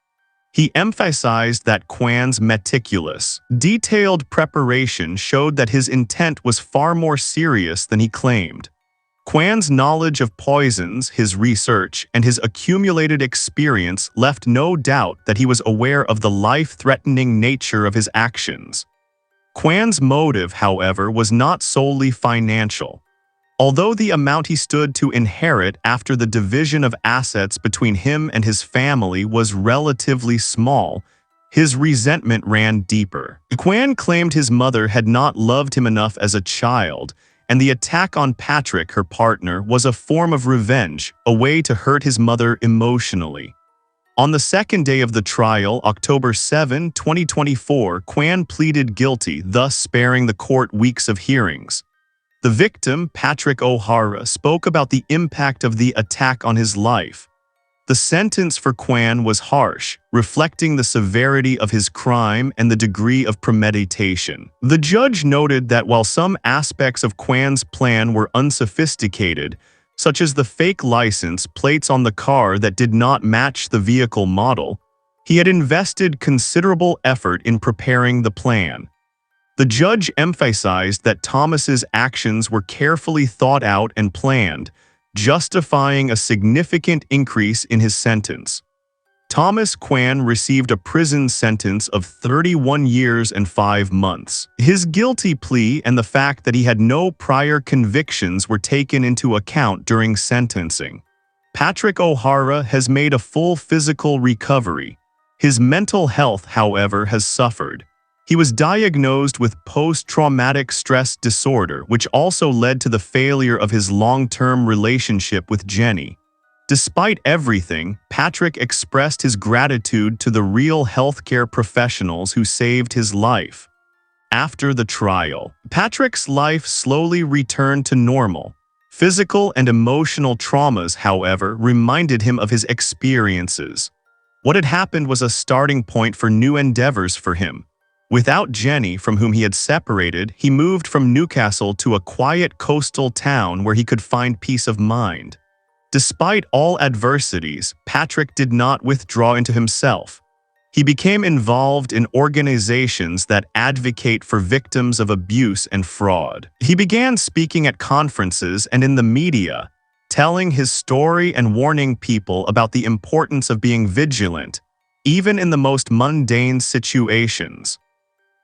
He emphasized that Kwan's meticulous, detailed preparation showed that his intent was far more serious than he claimed. Kwan's knowledge of poisons, his research, and his accumulated experience left no doubt that he was aware of the life-threatening nature of his actions. Kwan's motive, however, was not solely financial. Although the amount he stood to inherit after the division of assets between him and his family was relatively small, his resentment ran deeper. Kwan claimed his mother had not loved him enough as a child, and the attack on Patrick, her partner, was a form of revenge, a way to hurt his mother emotionally. On the second day of the trial, October 7, 2024, Kwan pleaded guilty, thus sparing the court weeks of hearings. The victim, Patrick O'Hara, spoke about the impact of the attack on his life. The sentence for Kwan was harsh, reflecting the severity of his crime and the degree of premeditation. The judge noted that while some aspects of Kwan's plan were unsophisticated, such as the fake license plates on the car that did not match the vehicle model, he had invested considerable effort in preparing the plan. The judge emphasized that Thomas's actions were carefully thought out and planned, justifying a significant increase in his sentence. Thomas Kwan received a prison sentence of 31 years and 5 months. His guilty plea and the fact that he had no prior convictions were taken into account during sentencing. Patrick O'Hara has made a full physical recovery. His mental health, however, has suffered. He was diagnosed with post-traumatic stress disorder, which also led to the failure of his long-term relationship with Jenny. Despite everything, Patrick expressed his gratitude to the real healthcare professionals who saved his life. After the trial, Patrick's life slowly returned to normal. Physical and emotional traumas, however, reminded him of his experiences. What had happened was a starting point for new endeavors for him. Without Jenny, from whom he had separated, he moved from Newcastle to a quiet coastal town where he could find peace of mind. Despite all adversities, Patrick did not withdraw into himself. He became involved in organizations that advocate for victims of abuse and fraud. He began speaking at conferences and in the media, telling his story and warning people about the importance of being vigilant, even in the most mundane situations.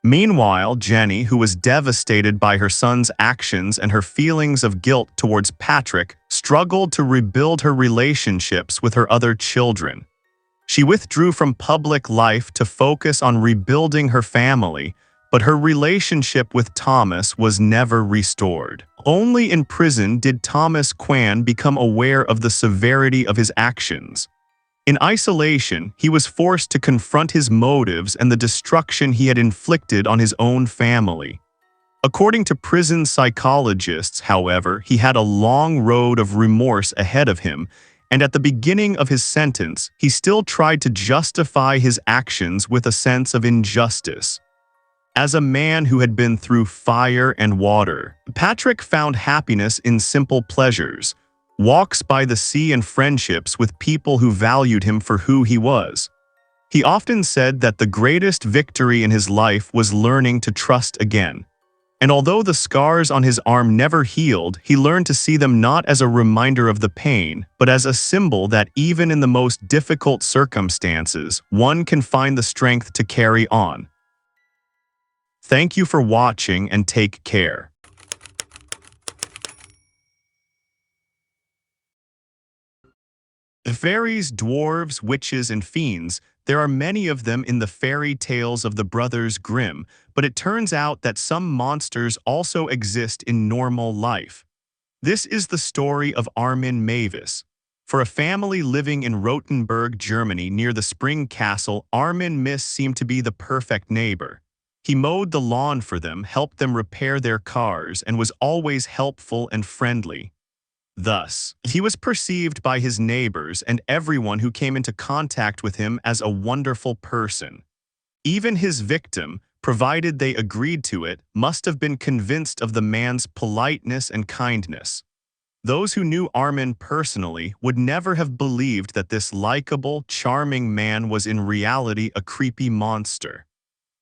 Meanwhile, Jenny, who was devastated by her son's actions and her feelings of guilt towards Patrick, struggled to rebuild her relationships with her other children. She withdrew from public life to focus on rebuilding her family, but her relationship with Thomas was never restored. Only in prison did Thomas Kwan become aware of the severity of his actions. In isolation, he was forced to confront his motives and the destruction he had inflicted on his own family. According to prison psychologists, however, he had a long road of remorse ahead of him, and at the beginning of his sentence, he still tried to justify his actions with a sense of injustice. As a man who had been through fire and water, Patrick found happiness in simple pleasures, walks by the sea and friendships with people who valued him for who he was. He often said that the greatest victory in his life was learning to trust again. And although the scars on his arm never healed, he learned to see them not as a reminder of the pain, but as a symbol that even in the most difficult circumstances, one can find the strength to carry on. Thank you for watching and take care. Fairies, dwarves, witches, and fiends, there are many of them in the fairy tales of the brothers Grimm, but it turns out that some monsters also exist in normal life. This is the story of Armin Mavis. For a family living in Rothenburg, Germany, near the Spring Castle, Armin Miss seemed to be the perfect neighbor. He mowed the lawn for them, helped them repair their cars, and was always helpful and friendly. Thus, he was perceived by his neighbors and everyone who came into contact with him as a wonderful person. Even his victim, provided they agreed to it, must have been convinced of the man's politeness and kindness. Those who knew Armin personally would never have believed that this likable, charming man was in reality a creepy monster.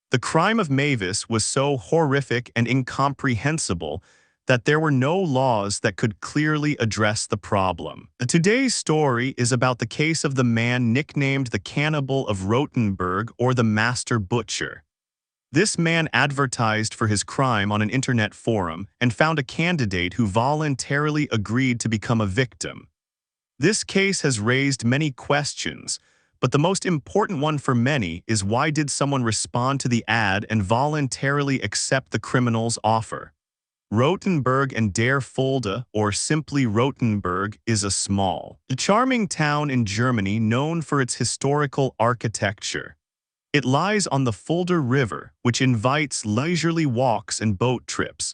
The crime of Mavis was so horrific and incomprehensible that there were no laws that could clearly address the problem. Today's story is about the case of the man nicknamed the Cannibal of Rothenburg or the Master Butcher. This man advertised for his crime on an internet forum and found a candidate who voluntarily agreed to become a victim. This case has raised many questions, but the most important one for many is why did someone respond to the ad and voluntarily accept the criminal's offer? Rothenburg an der Fulda, or simply Rothenburg, is a small, charming town in Germany known for its historical architecture. It lies on the Fulda River, which invites leisurely walks and boat trips.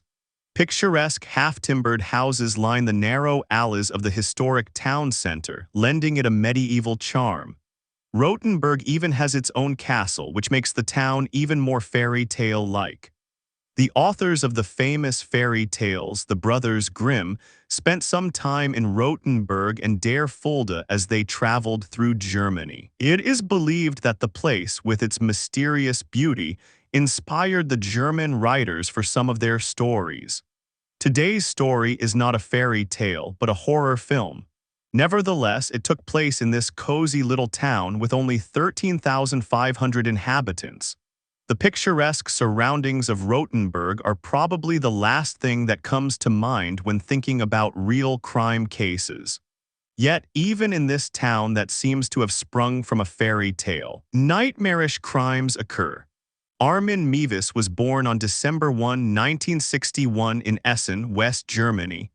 Picturesque half-timbered houses line the narrow alleys of the historic town center, lending it a medieval charm. Rothenburg even has its own castle, which makes the town even more fairy tale-like. The authors of the famous fairy tales, the Brothers Grimm, spent some time in Rothenburg and der Fulda as they traveled through Germany. It is believed that the place, with its mysterious beauty, inspired the German writers for some of their stories. Today's story is not a fairy tale, but a horror film. Nevertheless, it took place in this cozy little town with only 13,500 inhabitants. The picturesque surroundings of Rothenburg are probably the last thing that comes to mind when thinking about real crime cases. Yet, even in this town that seems to have sprung from a fairy tale, nightmarish crimes occur. Armin Mewis was born on December 1, 1961 in Essen, West Germany.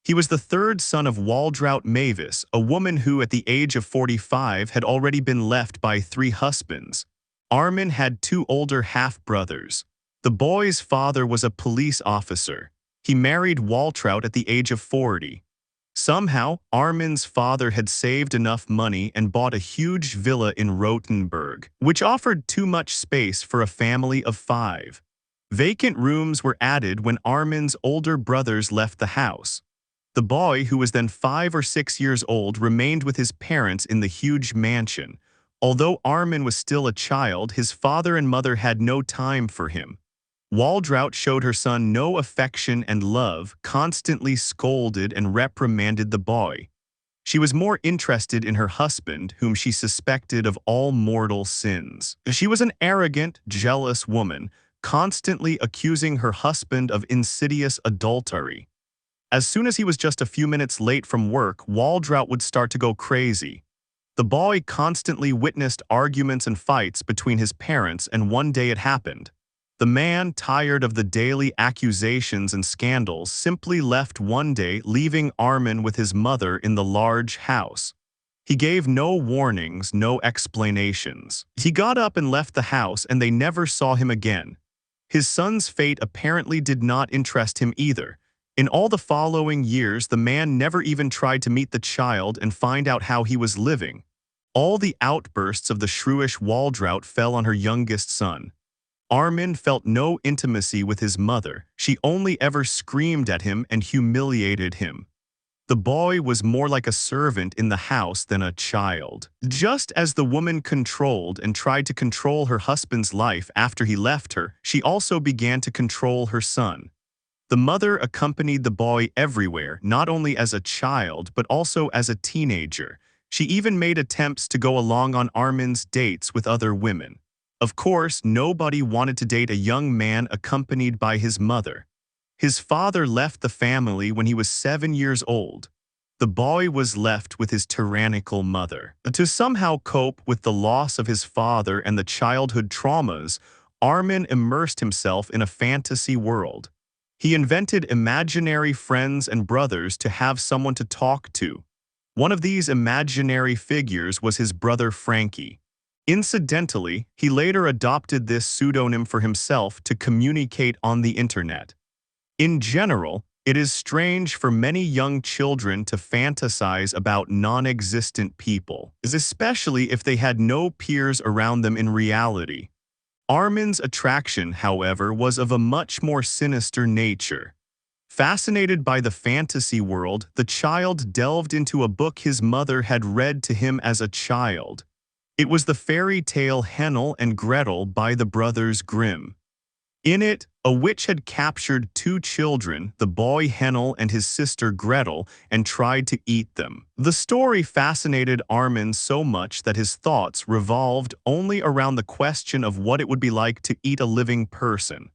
He was the third son of Waltraud Mewis, a woman who at the age of 45 had already been left by 3 husbands. Armin had 2 older half-brothers. The boy's father was a police officer. He married Waltraud at the age of 40. Somehow, Armin's father had saved enough money and bought a huge villa in Rothenburg, which offered too much space for a family of 5. Vacant rooms were added when Armin's older brothers left the house. The boy, who was then 5 or 6 years old, remained with his parents in the huge mansion. Although Armin was still a child, his father and mother had no time for him. Waltraud showed her son no affection and love, constantly scolded and reprimanded the boy. She was more interested in her husband, whom she suspected of all mortal sins. She was an arrogant, jealous woman, constantly accusing her husband of insidious adultery. As soon as he was just a few minutes late from work, Waltraud would start to go crazy. The boy constantly witnessed arguments and fights between his parents, and one day it happened. The man, tired of the daily accusations and scandals, simply left one day, leaving Armin with his mother in the large house. He gave no warnings, no explanations. He got up and left the house, and they never saw him again. His son's fate apparently did not interest him either. In all the following years, the man never even tried to meet the child and find out how he was living. All the outbursts of the shrewish Waltraud fell on her youngest son. Armin felt no intimacy with his mother. She only ever screamed at him and humiliated him. The boy was more like a servant in the house than a child. Just as the woman controlled and tried to control her husband's life after he left her, she also began to control her son. The mother accompanied the boy everywhere, not only as a child but also as a teenager. She even made attempts to go along on Armin's dates with other women. Of course, nobody wanted to date a young man accompanied by his mother. His father left the family when he was 7 years old. The boy was left with his tyrannical mother. To somehow cope with the loss of his father and the childhood traumas, Armin immersed himself in a fantasy world. He invented imaginary friends and brothers to have someone to talk to. One of these imaginary figures was his brother Frankie. Incidentally, he later adopted this pseudonym for himself to communicate on the internet. In general, it is strange for many young children to fantasize about non-existent people, especially if they had no peers around them in reality. Armin's attraction, however, was of a much more sinister nature. Fascinated by the fantasy world, the child delved into a book his mother had read to him as a child. It was the fairy tale Hänsel and Gretel by the brothers Grimm. In it, a witch had captured 2 children, the boy Hänsel and his sister Gretel, and tried to eat them. The story fascinated Armin so much that his thoughts revolved only around the question of what it would be like to eat a living person.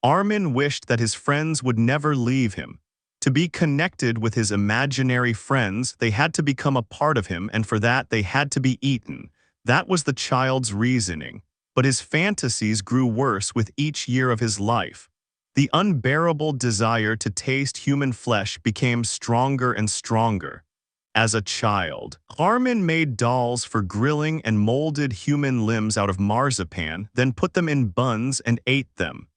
Armin wished that his friends would never leave him. To be connected with his imaginary friends, they had to become a part of him, and for that they had to be eaten. That was the child's reasoning. But his fantasies grew worse with each year of his life. The unbearable desire to taste human flesh became stronger and stronger. As a child, Armin made dolls for grilling and molded human limbs out of marzipan, then put them in buns and ate them.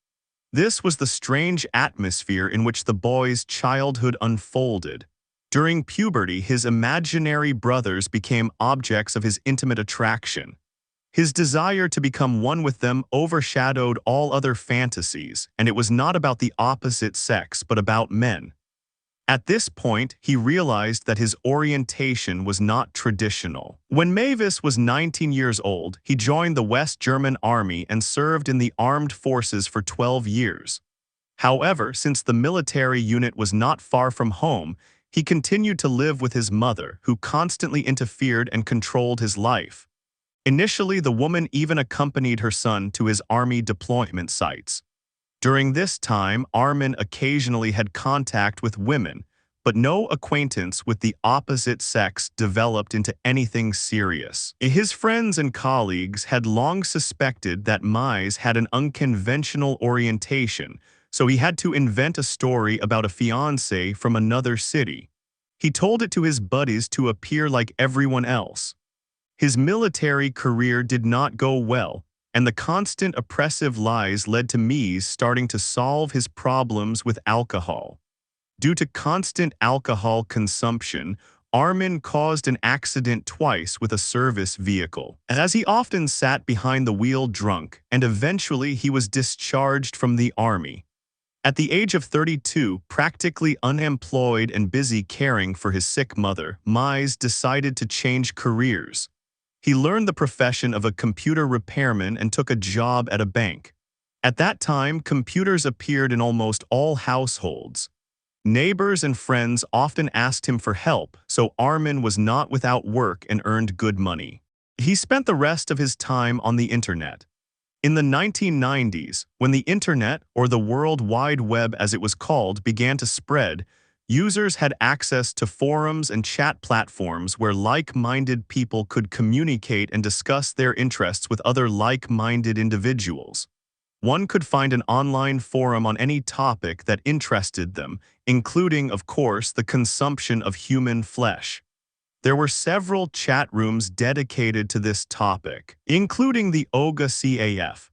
This was the strange atmosphere in which the boy's childhood unfolded. During puberty, his imaginary brothers became objects of his intimate attraction. His desire to become one with them overshadowed all other fantasies, and it was not about the opposite sex but about men. At this point, he realized that his orientation was not traditional. When Mavis was 19 years old, he joined the West German Army and served in the armed forces for 12 years. However, since the military unit was not far from home, he continued to live with his mother, who constantly interfered and controlled his life. Initially, the woman even accompanied her son to his army deployment sites. During this time, Armin occasionally had contact with women, but no acquaintance with the opposite sex developed into anything serious. His friends and colleagues had long suspected that Mies had an unconventional orientation, so he had to invent a story about a fiancé from another city. He told it to his buddies to appear like everyone else. His military career did not go well, and the constant oppressive lies led to Mies starting to solve his problems with alcohol. Due to constant alcohol consumption, Armin caused an accident twice with a service vehicle, as he often sat behind the wheel drunk, and eventually he was discharged from the army. At the age of 32, practically unemployed and busy caring for his sick mother, Mies decided to change careers. He learned the profession of a computer repairman and took a job at a bank. At that time, computers appeared in almost all households. Neighbors and friends often asked him for help, so Armin was not without work and earned good money. He spent the rest of his time on the internet. In the 1990s, when the internet, or the World Wide Web as it was called, began to spread, users had access to forums and chat platforms where like-minded people could communicate and discuss their interests with other like-minded individuals. One could find an online forum on any topic that interested them, including, of course, the consumption of human flesh. There were several chat rooms dedicated to this topic, including the OGA CAF.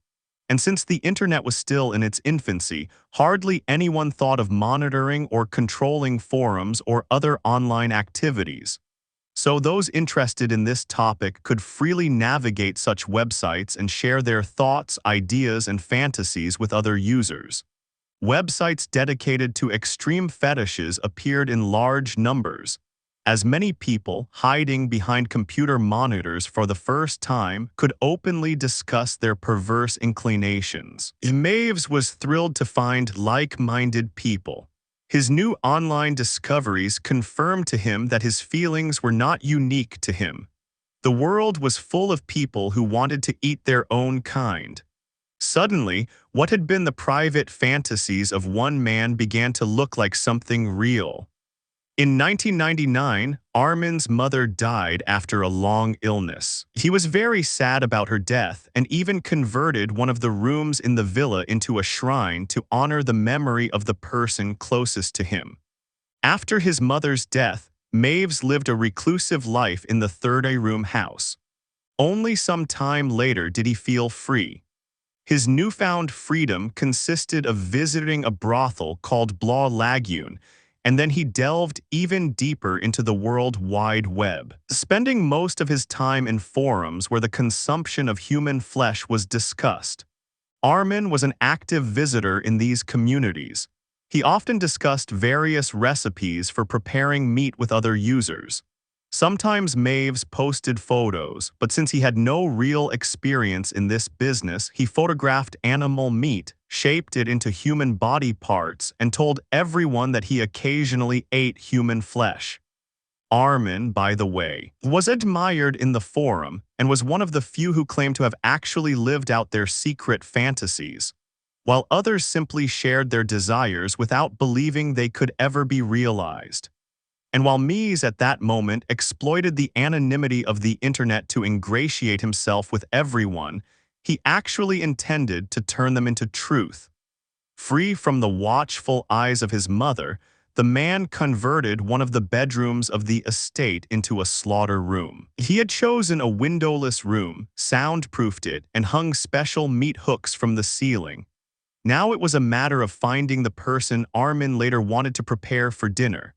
And since the internet was still in its infancy, hardly anyone thought of monitoring or controlling forums or other online activities. So those interested in this topic could freely navigate such websites and share their thoughts, ideas, and fantasies with other users. Websites dedicated to extreme fetishes appeared in large numbers, as many people, hiding behind computer monitors for the first time, could openly discuss their perverse inclinations. Maves was thrilled to find like-minded people. His new online discoveries confirmed to him that his feelings were not unique to him. The world was full of people who wanted to eat their own kind. Suddenly, what had been the private fantasies of one man began to look like something real. In 1999, Armin's mother died after a long illness. He was very sad about her death and even converted one of the rooms in the villa into a shrine to honor the memory of the person closest to him. After his mother's death, Maves lived a reclusive life in the third-room house. Only some time later did he feel free. His newfound freedom consisted of visiting a brothel called Blau Lagune, and then he delved even deeper into the World Wide Web, spending most of his time in forums where the consumption of human flesh was discussed. Armin was an active visitor in these communities. He often discussed various recipes for preparing meat with other users. Sometimes Maves posted photos, but since he had no real experience in this business, he photographed animal meat, shaped it into human body parts, and told everyone that he occasionally ate human flesh. Armin, by the way, was admired in the forum and was one of the few who claimed to have actually lived out their secret fantasies, while others simply shared their desires without believing they could ever be realized. And while Mies at that moment exploited the anonymity of the internet to ingratiate himself with everyone, he actually intended to turn them into truth. Free from the watchful eyes of his mother, the man converted one of the bedrooms of the estate into a slaughter room. He had chosen a windowless room, soundproofed it, and hung special meat hooks from the ceiling. Now it was a matter of finding the person Armin later wanted to prepare for dinner.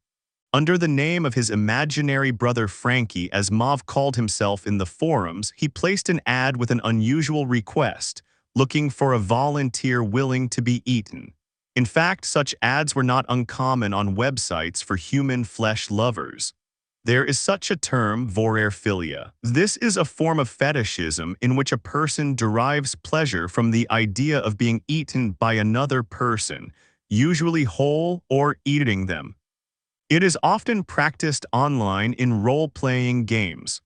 Under the name of his imaginary brother Frankie, as Mav called himself in the forums, he placed an ad with an unusual request, looking for a volunteer willing to be eaten. In fact, such ads were not uncommon on websites for human flesh lovers. There is such a term, voreurphilia. This is a form of fetishism in which a person derives pleasure from the idea of being eaten by another person, usually whole or eating them. It is often practiced online in role-playing games.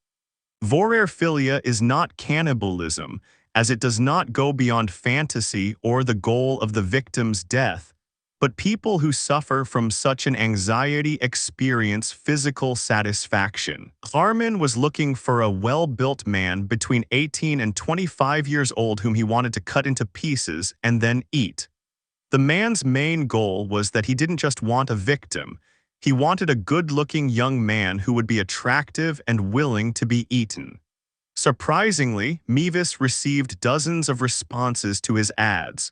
Voreurphilia is not cannibalism, as it does not go beyond fantasy or the goal of the victim's death, but people who suffer from such an anxiety experience physical satisfaction. Armin was looking for a well-built man between 18 and 25 years old whom he wanted to cut into pieces and then eat. The man's main goal was that he didn't just want a victim, he wanted a good-looking young man who would be attractive and willing to be eaten. Surprisingly, Mevis received dozens of responses to his ads.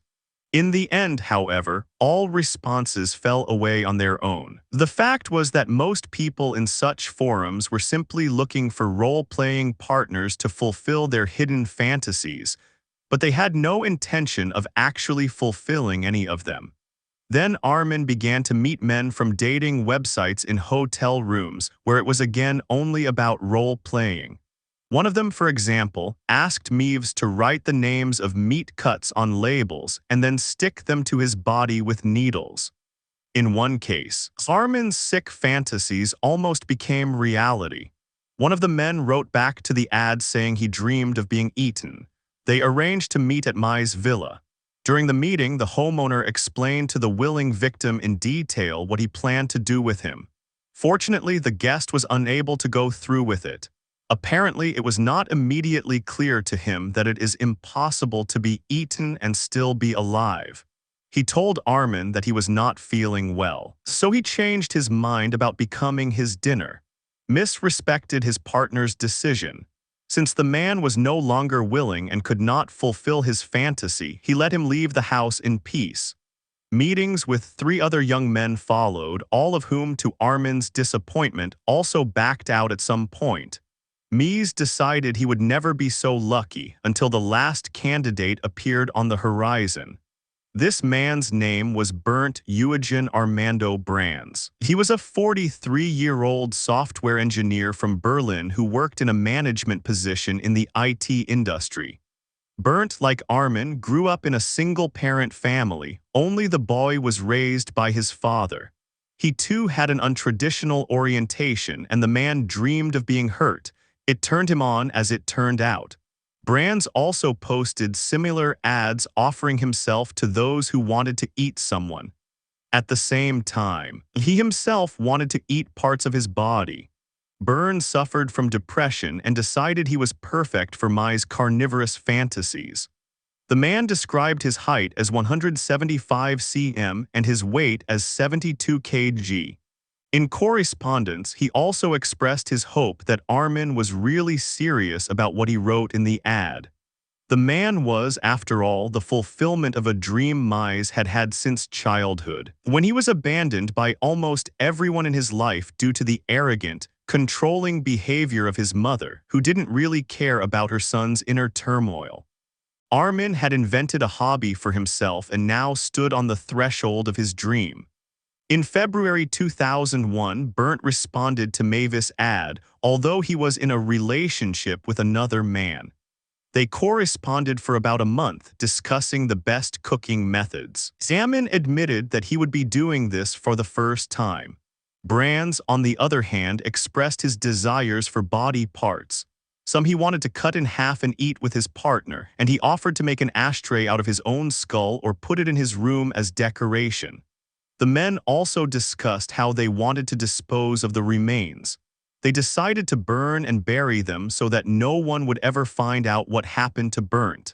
In the end, however, all responses fell away on their own. The fact was that most people in such forums were simply looking for role-playing partners to fulfill their hidden fantasies, but they had no intention of actually fulfilling any of them. Then Armin began to meet men from dating websites in hotel rooms, where it was again only about role-playing. One of them, for example, asked Meves to write the names of meat cuts on labels and then stick them to his body with needles. In one case, Armin's sick fantasies almost became reality. One of the men wrote back to the ad saying he dreamed of being eaten. They arranged to meet at Mai's villa. During the meeting, the homeowner explained to the willing victim in detail what he planned to do with him. Fortunately, the guest was unable to go through with it. Apparently, it was not immediately clear to him that it is impossible to be eaten and still be alive. He told Armin that he was not feeling well, so he changed his mind about becoming his dinner. Miss respected his partner's decision. Since the man was no longer willing and could not fulfill his fantasy, he let him leave the house in peace. Meetings with 3 other young men followed, all of whom, to Armin's disappointment, also backed out at some point. Mies decided he would never be so lucky until the last candidate appeared on the horizon. This man's name was Bernd Eugen Armando Brands. He was a 43-year-old software engineer from Berlin who worked in a management position in the IT industry. Bernd, like Armin, grew up in a single-parent family. Only the boy was raised by his father. He too had an untraditional orientation, and the man dreamed of being hurt. It turned him on as it turned out. Brands also posted similar ads offering himself to those who wanted to eat someone. At the same time, he himself wanted to eat parts of his body. Byrne suffered from depression and decided he was perfect for Mai's carnivorous fantasies. The man described his height as 175 cm and his weight as 72 kg. In correspondence, he also expressed his hope that Armin was really serious about what he wrote in the ad. The man was, after all, the fulfillment of a dream Mies had had since childhood. When he was abandoned by almost everyone in his life due to the arrogant, controlling behavior of his mother, who didn't really care about her son's inner turmoil. Armin had invented a hobby for himself and now stood on the threshold of his dream. In February 2001, Bernd responded to Mavis' ad, although he was in a relationship with another man. They corresponded for about a month, discussing the best cooking methods. Salmon admitted that he would be doing this for the first time. Brands, on the other hand, expressed his desires for body parts. Some he wanted to cut in half and eat with his partner, and he offered to make an ashtray out of his own skull or put it in his room as decoration. The men also discussed how they wanted to dispose of the remains. They decided to burn and bury them so that no one would ever find out what happened to Bernd.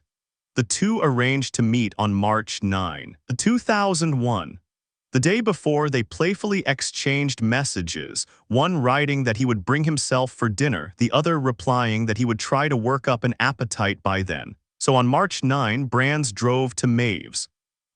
The two arranged to meet on March 9, 2001. The day before, they playfully exchanged messages, one writing that he would bring himself for dinner, the other replying that he would try to work up an appetite by then. So on March 9, Brands drove to Maves.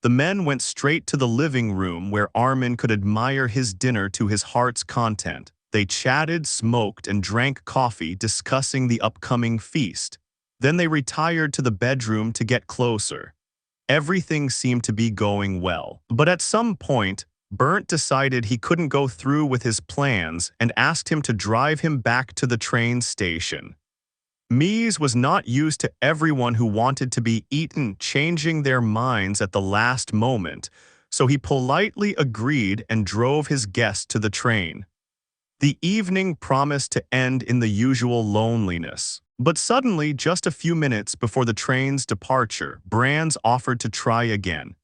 The men went straight to the living room where Armin could admire his dinner to his heart's content. They chatted, smoked, and drank coffee, discussing the upcoming feast. Then they retired to the bedroom to get closer. Everything seemed to be going well. But at some point, Bernd decided he couldn't go through with his plans and asked him to drive him back to the train station. Mies was not used to everyone who wanted to be eaten changing their minds at the last moment, so he politely agreed and drove his guest to the train. The evening promised to end in the usual loneliness. But suddenly, just a few minutes before the train's departure, Brands offered to try again.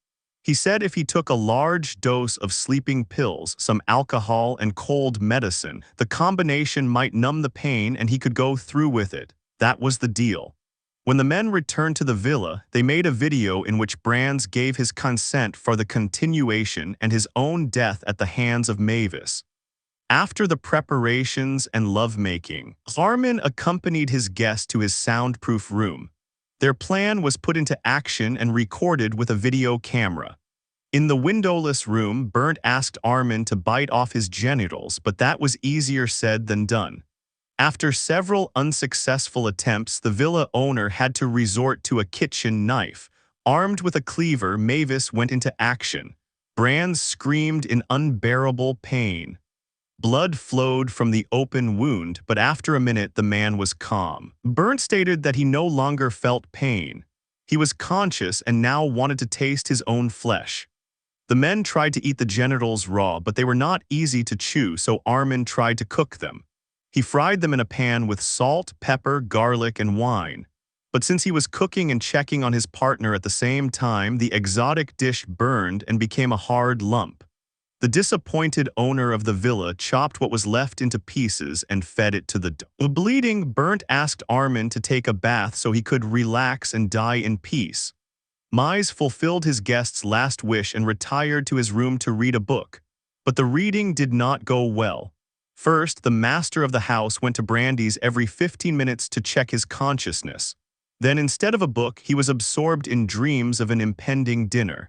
He said if he took a large dose of sleeping pills, some alcohol, and cold medicine, the combination might numb the pain and he could go through with it. That was the deal. When the men returned to the villa, they made a video in which Brands gave his consent for the continuation and his own death at the hands of Mavis. After the preparations and lovemaking, Armin accompanied his guest to his soundproof room. Their plan was put into action and recorded with a video camera. In the windowless room, Bernd asked Armin to bite off his genitals, but that was easier said than done. After several unsuccessful attempts, the villa owner had to resort to a kitchen knife. Armed with a cleaver, Mavis went into action. Brands screamed in unbearable pain. Blood flowed from the open wound, but after a minute the man was calm. Bernd stated that he no longer felt pain. He was conscious and now wanted to taste his own flesh. The men tried to eat the genitals raw, but they were not easy to chew, so Armin tried to cook them. He fried them in a pan with salt, pepper, garlic, and wine. But since he was cooking and checking on his partner at the same time, the exotic dish burned and became a hard lump. The disappointed owner of the villa chopped what was left into pieces and fed it to the dog. Bleeding, Bernd asked Armin to take a bath so he could relax and die in peace. Mies fulfilled his guest's last wish and retired to his room to read a book. But the reading did not go well. First, the master of the house went to Brandy's every 15 minutes to check his consciousness. Then, instead of a book, he was absorbed in dreams of an impending dinner.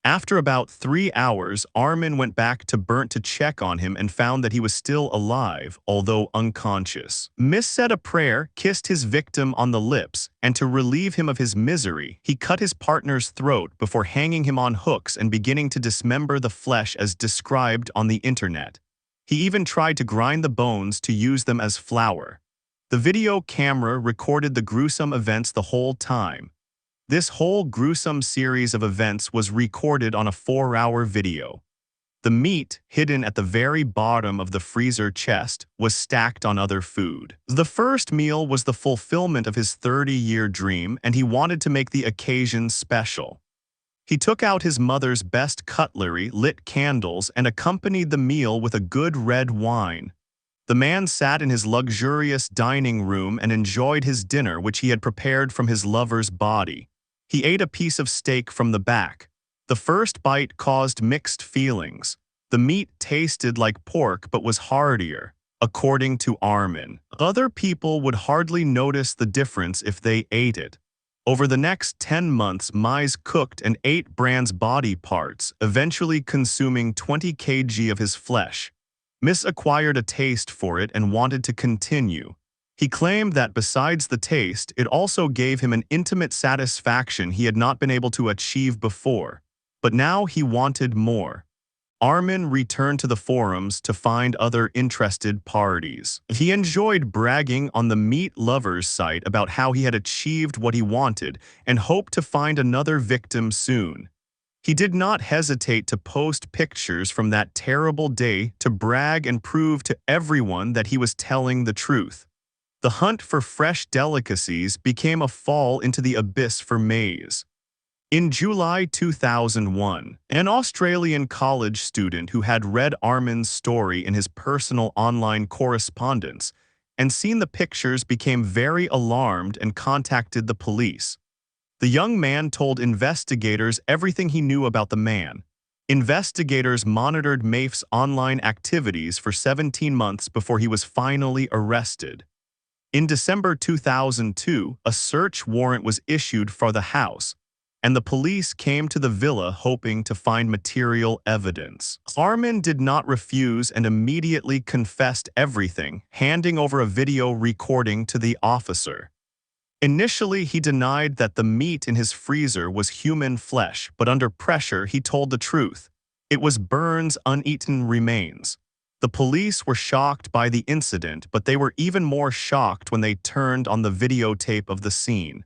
After about 3 hours, Armin went back to Bernd to check on him and found that he was still alive, although unconscious. Mies said a prayer, kissed his victim on the lips, and to relieve him of his misery, he cut his partner's throat before hanging him on hooks and beginning to dismember the flesh as described on the internet. He even tried to grind the bones to use them as flour. The video camera recorded the gruesome events the whole time. This whole gruesome series of events was recorded on a 4-hour video. The meat, hidden at the very bottom of the freezer chest, was stacked on other food. The first meal was the fulfillment of his 30-year dream, and he wanted to make the occasion special. He took out his mother's best cutlery, lit candles, and accompanied the meal with a good red wine. The man sat in his luxurious dining room and enjoyed his dinner, which he had prepared from his lover's body. He ate a piece of steak from the back. The first bite caused mixed feelings. The meat tasted like pork but was heartier, according to Armin. Other people would hardly notice the difference if they ate it. Over the next 10 months, Mies cooked and ate Brand's body parts, eventually consuming 20 kg of his flesh. Mies acquired a taste for it and wanted to continue. He claimed that besides the taste, it also gave him an intimate satisfaction he had not been able to achieve before. But now he wanted more. Armin returned to the forums to find other interested parties. He enjoyed bragging on the Meat Lovers site about how he had achieved what he wanted and hoped to find another victim soon. He did not hesitate to post pictures from that terrible day to brag and prove to everyone that he was telling the truth. The hunt for fresh delicacies became a fall into the abyss for Mies. In July 2001, an Australian college student who had read Armin's story in his personal online correspondence and seen the pictures became very alarmed and contacted the police. The young man told investigators everything he knew about the man. Investigators monitored Maif's online activities for 17 months before he was finally arrested. In December 2002, a search warrant was issued for the house, and the police came to the villa hoping to find material evidence. Armin did not refuse and immediately confessed everything, handing over a video recording to the officer. Initially, he denied that the meat in his freezer was human flesh, but under pressure, he told the truth. It was Burns' uneaten remains. The police were shocked by the incident, but they were even more shocked when they turned on the videotape of the scene.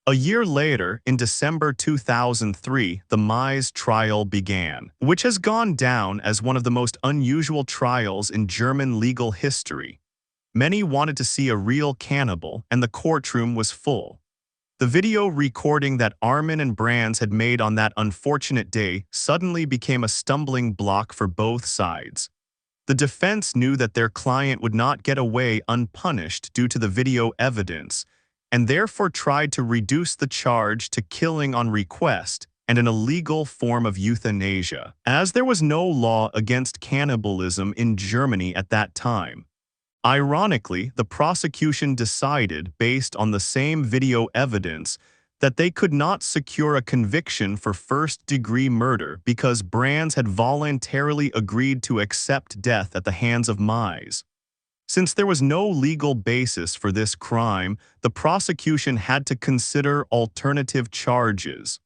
A year later, in December 2003, the Mize trial began, which has gone down as one of the most unusual trials in German legal history. Many wanted to see a real cannibal, and the courtroom was full. The video recording that Armin and Brands had made on that unfortunate day suddenly became a stumbling block for both sides. The defense knew that their client would not get away unpunished due to the video evidence, and therefore tried to reduce the charge to killing on request and an illegal form of euthanasia, as there was no law against cannibalism in Germany at that time. Ironically, the prosecution decided, based on the same video evidence, that they could not secure a conviction for first-degree murder because Brands had voluntarily agreed to accept death at the hands of Mize. Since there was no legal basis for this crime, the prosecution had to consider alternative charges.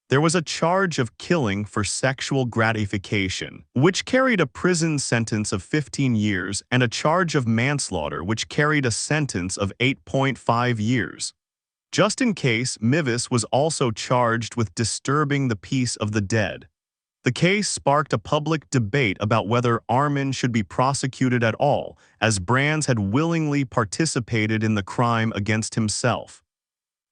There was a charge of killing for sexual gratification, which carried a prison sentence of 15 years, and a charge of manslaughter, which carried a sentence of 8.5 years. Just in case, Mivis was also charged with disturbing the peace of the dead. The case sparked a public debate about whether Armin should be prosecuted at all, as Brands had willingly participated in the crime against himself.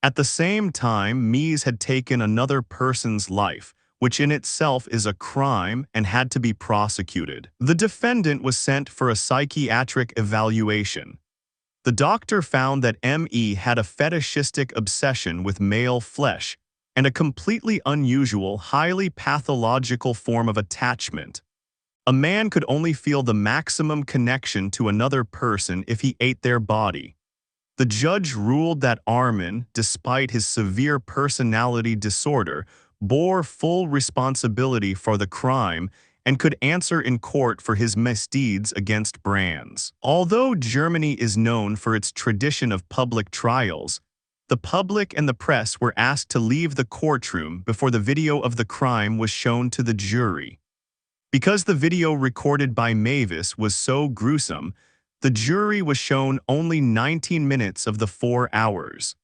At the same time, Mize had taken another person's life, which in itself is a crime and had to be prosecuted. The defendant was sent for a psychiatric evaluation. The doctor found that M.E. had a fetishistic obsession with male flesh and a completely unusual, highly pathological form of attachment. A man could only feel the maximum connection to another person if he ate their body. The judge ruled that Armin, despite his severe personality disorder, bore full responsibility for the crime and could answer in court for his misdeeds against Brands. Although Germany is known for its tradition of public trials, the public and the press were asked to leave the courtroom before the video of the crime was shown to the jury. Because the video recorded by Mavis was so gruesome, the jury was shown only 19 minutes of the 4 hours.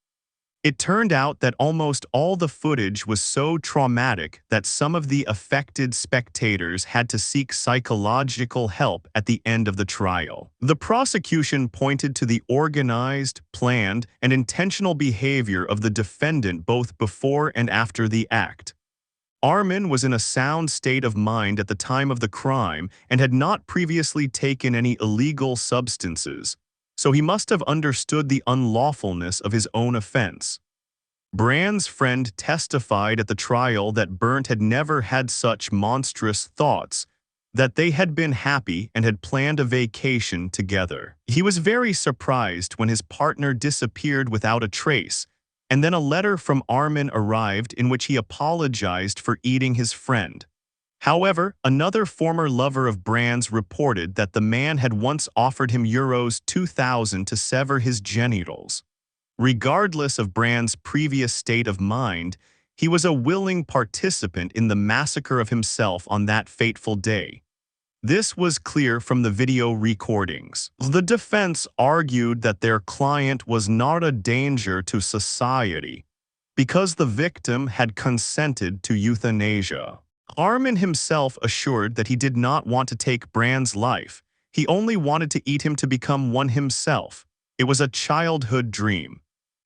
It turned out that almost all the footage was so traumatic that some of the affected spectators had to seek psychological help at the end of the trial. The prosecution pointed to the organized, planned, and intentional behavior of the defendant both before and after the act. Armin was in a sound state of mind at the time of the crime and had not previously taken any illegal substances, so he must have understood the unlawfulness of his own offense. Brand's friend testified at the trial that Bernd had never had such monstrous thoughts, that they had been happy and had planned a vacation together. He was very surprised when his partner disappeared without a trace, and then a letter from Armin arrived in which he apologized for eating his friend. However, another former lover of Brands reported that the man had once offered him euros 2,000 to sever his genitals. Regardless of Brands' previous state of mind, he was a willing participant in the massacre of himself on that fateful day. This was clear from the video recordings. The defense argued that their client was not a danger to society because the victim had consented to euthanasia. Armin himself assured that he did not want to take Brand's life. He only wanted to eat him to become one himself. It was a childhood dream.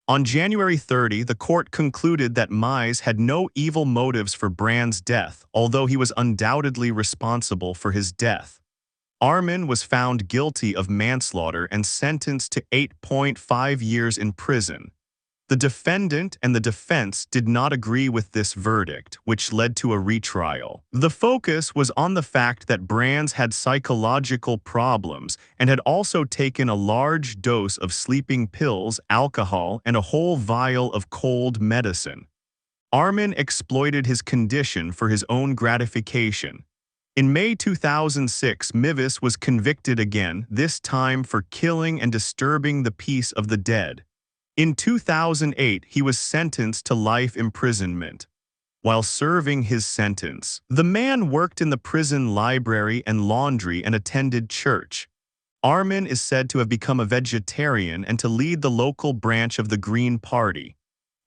On January 30, the court concluded that Mize had no evil motives for Brand's death, although he was undoubtedly responsible for his death. Armin was found guilty of manslaughter and sentenced to 8.5 years in prison. The defendant and the defense did not agree with this verdict, which led to a retrial. The focus was on the fact that Brands had psychological problems and had also taken a large dose of sleeping pills, alcohol, and a whole vial of cold medicine. Armin exploited his condition for his own gratification. In May 2006, Mivis was convicted again, this time for killing and disturbing the peace of the dead. In 2008, he was sentenced to life imprisonment. While serving his sentence, the man worked in the prison library and laundry and attended church. Armin is said to have become a vegetarian and to lead the local branch of the Green Party.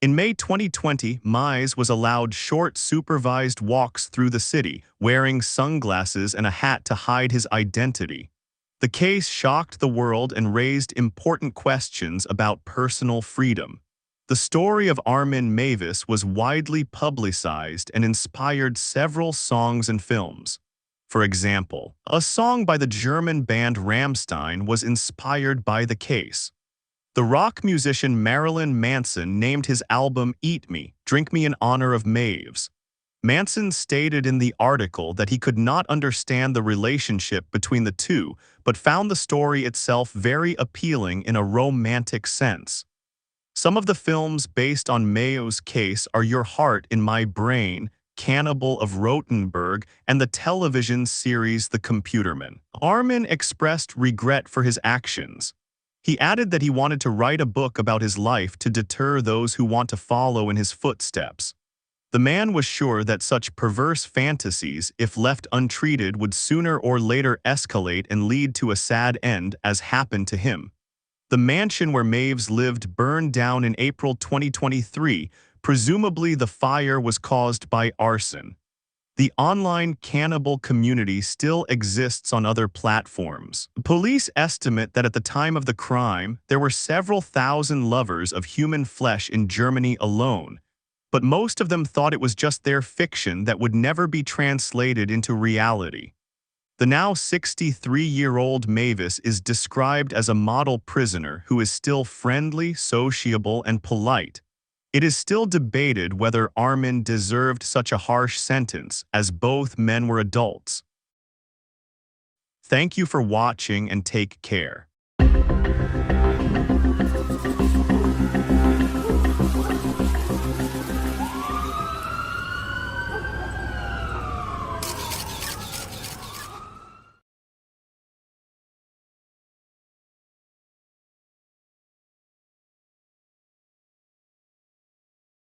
In May 2020, Mize was allowed short supervised walks through the city, wearing sunglasses and a hat to hide his identity. The case shocked the world and raised important questions about personal freedom. The story of Armin Mavis was widely publicized and inspired several songs and films. For example, a song by the German band Rammstein was inspired by the case. The rock musician Marilyn Manson named his album Eat Me, Drink Me in honor of Maves. Manson stated in the article that he could not understand the relationship between the two, but found the story itself very appealing in a romantic sense. Some of the films based on Mayo's case are Your Heart in My Brain, Cannibal of Rotenburg, and the television series The Computerman. Armin expressed regret for his actions. He added that he wanted to write a book about his life to deter those who want to follow in his footsteps. The man was sure that such perverse fantasies, if left untreated, would sooner or later escalate and lead to a sad end, as happened to him. The mansion where Maves lived burned down in April 2023. Presumably the fire was caused by arson. The online cannibal community still exists on other platforms. Police estimate that at the time of the crime, there were several thousand lovers of human flesh in Germany alone, but most of them thought it was just their fiction that would never be translated into reality. The now 63-year-old Mavis is described as a model prisoner who is still friendly, sociable, and polite. It is still debated whether Armin deserved such a harsh sentence, as both men were adults. Thank you for watching and take care.